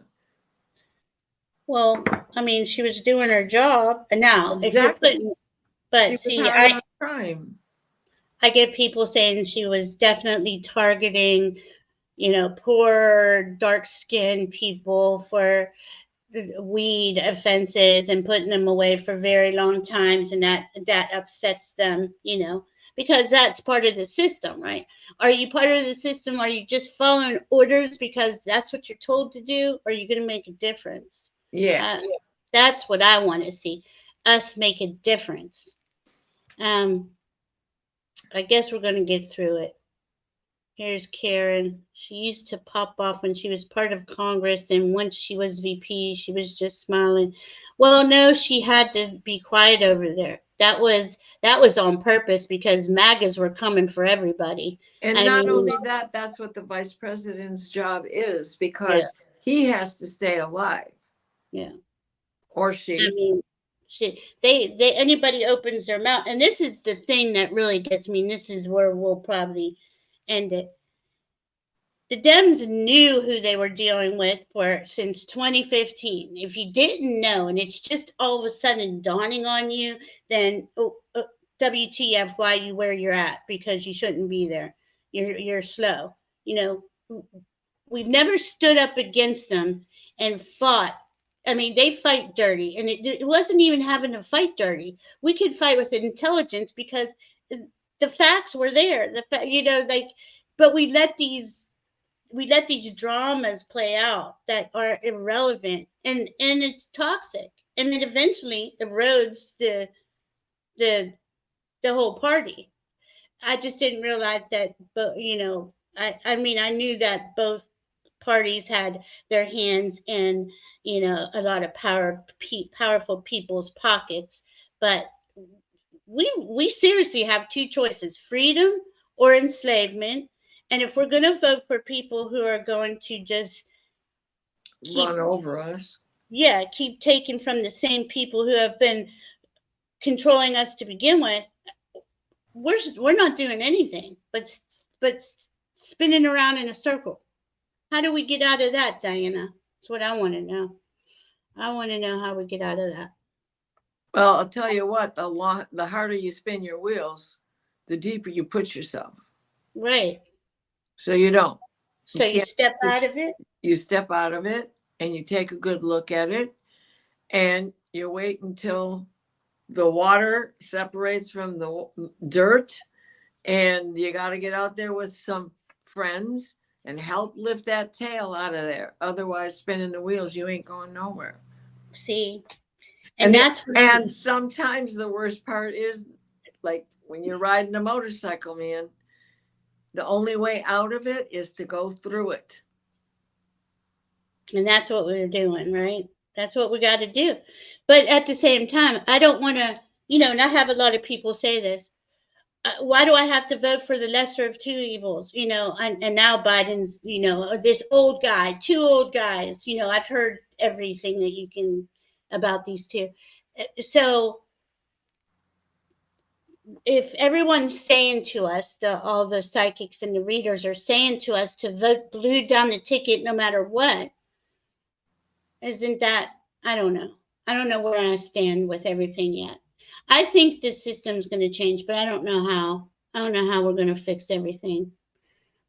Well, I mean, she was doing her job. And now, if you're Exactly. putting, She but was see, hard on crime. I get people saying she was definitely targeting, poor, dark-skinned people for weed offenses and putting them away for very long times, and that upsets them. because that's part of the system, right? Are you part of the system? Are you just following orders because that's what you're told to do? Or are you going to make a difference? Yeah. Uh, that's what I want to see, us make a difference. I guess we're going to get through it. Here's Karen. She used to pop off when she was part of Congress, and once she was VP, she was just smiling. Well, no, she had to be quiet over there. That was on purpose because MAGAs were coming for everybody. And I not mean, only that, that's what the vice president's job is, yeah, because he has to stay alive, yeah. or I she. mean, they anybody opens their mouth, and this is the thing that really gets me. And this is where we'll probably end it. The Dems knew who they were dealing with for since 2015. If you didn't know, and it's just all of a sudden dawning on you, then WTF, why you where you're at, because you shouldn't be there. You're slow. You know, we've never stood up against them and fought. I mean, they fight dirty, and it wasn't even having to fight dirty. We could fight with intelligence because the facts were there. Like, but we let these dramas play out that are irrelevant, and it's toxic, and it eventually erodes the the whole party. I just didn't realize that, but I mean, I knew that both parties had their hands in a lot of powerful people's pockets, but we seriously have two choices: freedom or enslavement. And if we're going to vote for people who are going to just keep Run over us. yeah keep taking from the same people who have been controlling us to begin with, we're not doing anything but spinning around in a circle. How do we get out of that, Diana? That's what I want to know. I want to know how we get out of that. Well, I'll tell you what, the harder you spin your wheels, the deeper you put yourself. Right. So you don't. So you step out of it. You step out of it and you take a good look at it, and you wait until the water separates from the dirt, and you got to get out there with some friends and help lift that tail out of there. Otherwise, spinning the wheels, you ain't going nowhere. See, And and sometimes the worst part is, like when you're riding a motorcycle, man, the only way out of it is to go through it. and that's what we're doing, right? That's what we got to do. But at the same time, I don't want to, and I have a lot of people say this. Why do I have to vote for the lesser of two evils? And now Biden's, this old guy, two old guys. I've heard everything that you can about these two. So if everyone's saying to us, all the psychics and the readers are saying to us to vote blue down the ticket no matter what, isn't that, I don't know. I don't know where I stand with everything yet. I think the system's going to change, but I don't know how. I don't know how we're going to fix everything.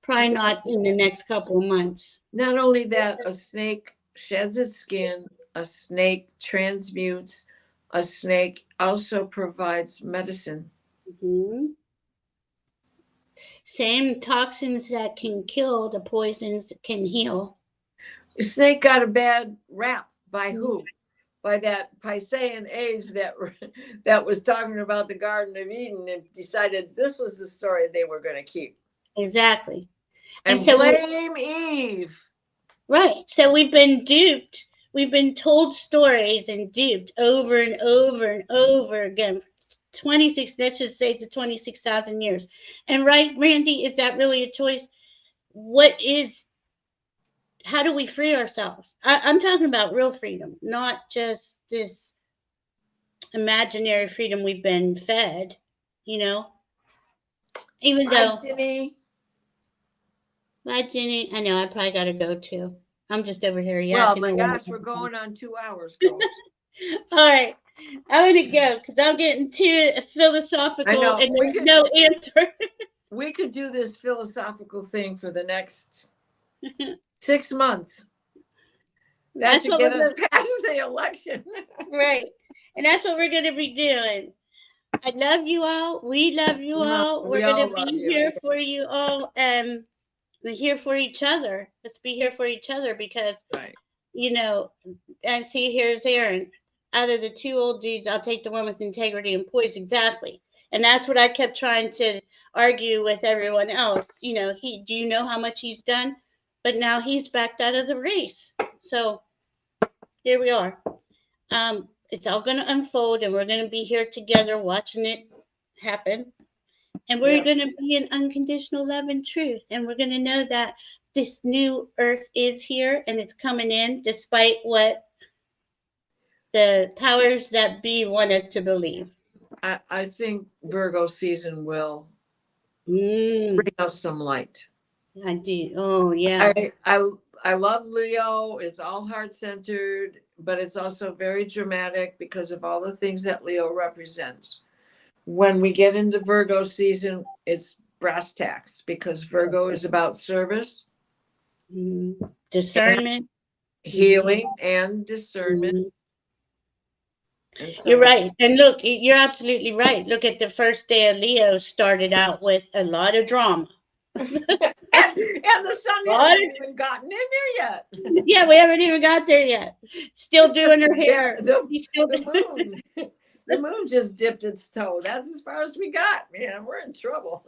Probably not in the next couple of months. Not only that, a snake sheds its skin, a snake transmutes, a snake also provides medicine. Mm-hmm. Same toxins that can kill, the poisons can heal. The snake got a bad rap by who? By that Piscean age that was talking about the Garden of Eden and decided this was the story they were going to keep. Exactly. And so blame Eve. Right. So we've been duped. We've been told stories and duped over and over and over again. 26, let's just say to 26,000 years. And right, Randy, is that really a choice? How do we free ourselves? I'm talking about real freedom, not just this imaginary freedom we've been fed, you know? Even though. Jenny. Bye, Jenny. I know, I probably got to go too. I'm just over here yakking. Well, my gosh, we're going on 2 hours. All right. I'm going to go because I'm getting too philosophical and there's no answer. We could do this philosophical thing for the next 6 months. That's what get us past the election. Right. And that's what we're going to be doing. I love you all. We love you No, all. We're we gonna all love be you. here for you all. We're here for each other. Let's be here for each other because Right. you know. And see, here's Aaron. Out of the two old dudes, I'll take the one with integrity and poise. Exactly. And that's what I kept trying to argue with everyone else. Do you know how much he's done? But now he's backed out of the race. So here we are. It's all going to unfold, and we're going to be here together watching it happen. And we're Yeah. going to be in unconditional love and truth. And we're going to know that this new earth is here and it's coming in despite what the powers that be want us to believe. I think Virgo season will Mm, bring us some light. I do. Oh, yeah. I love Leo. It's all heart centered, but it's also very dramatic because of all the things that Leo represents. When we get into Virgo season, it's brass tacks because Virgo is about service Mm. and Discernment. Hmm. healing and discernment. Hmm. And You're so, right. And look, you're absolutely right. Look at the first day of Leo started out with a lot of drama. and the sun A lot hasn't of, even gotten in there yet. yeah, we haven't even got there yet. Still It's doing just her hair. She's still the moon. The moon just dipped its toe. That's as far as we got, man. We're in trouble.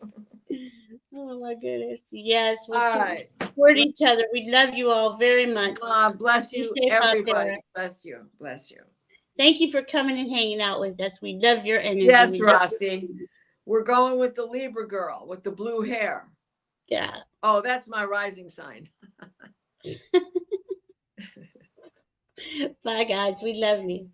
Oh my goodness. Yes, we'll All right. support each other. We love you all very much. Bless Be you, safe out there. everybody. Bless you. Bless you. Thank you for coming and hanging out with us. We love your energy. Yes, We love Rossi. We're going with the Libra girl with the blue hair. Yeah. Oh, that's my rising sign. Bye guys. We love you.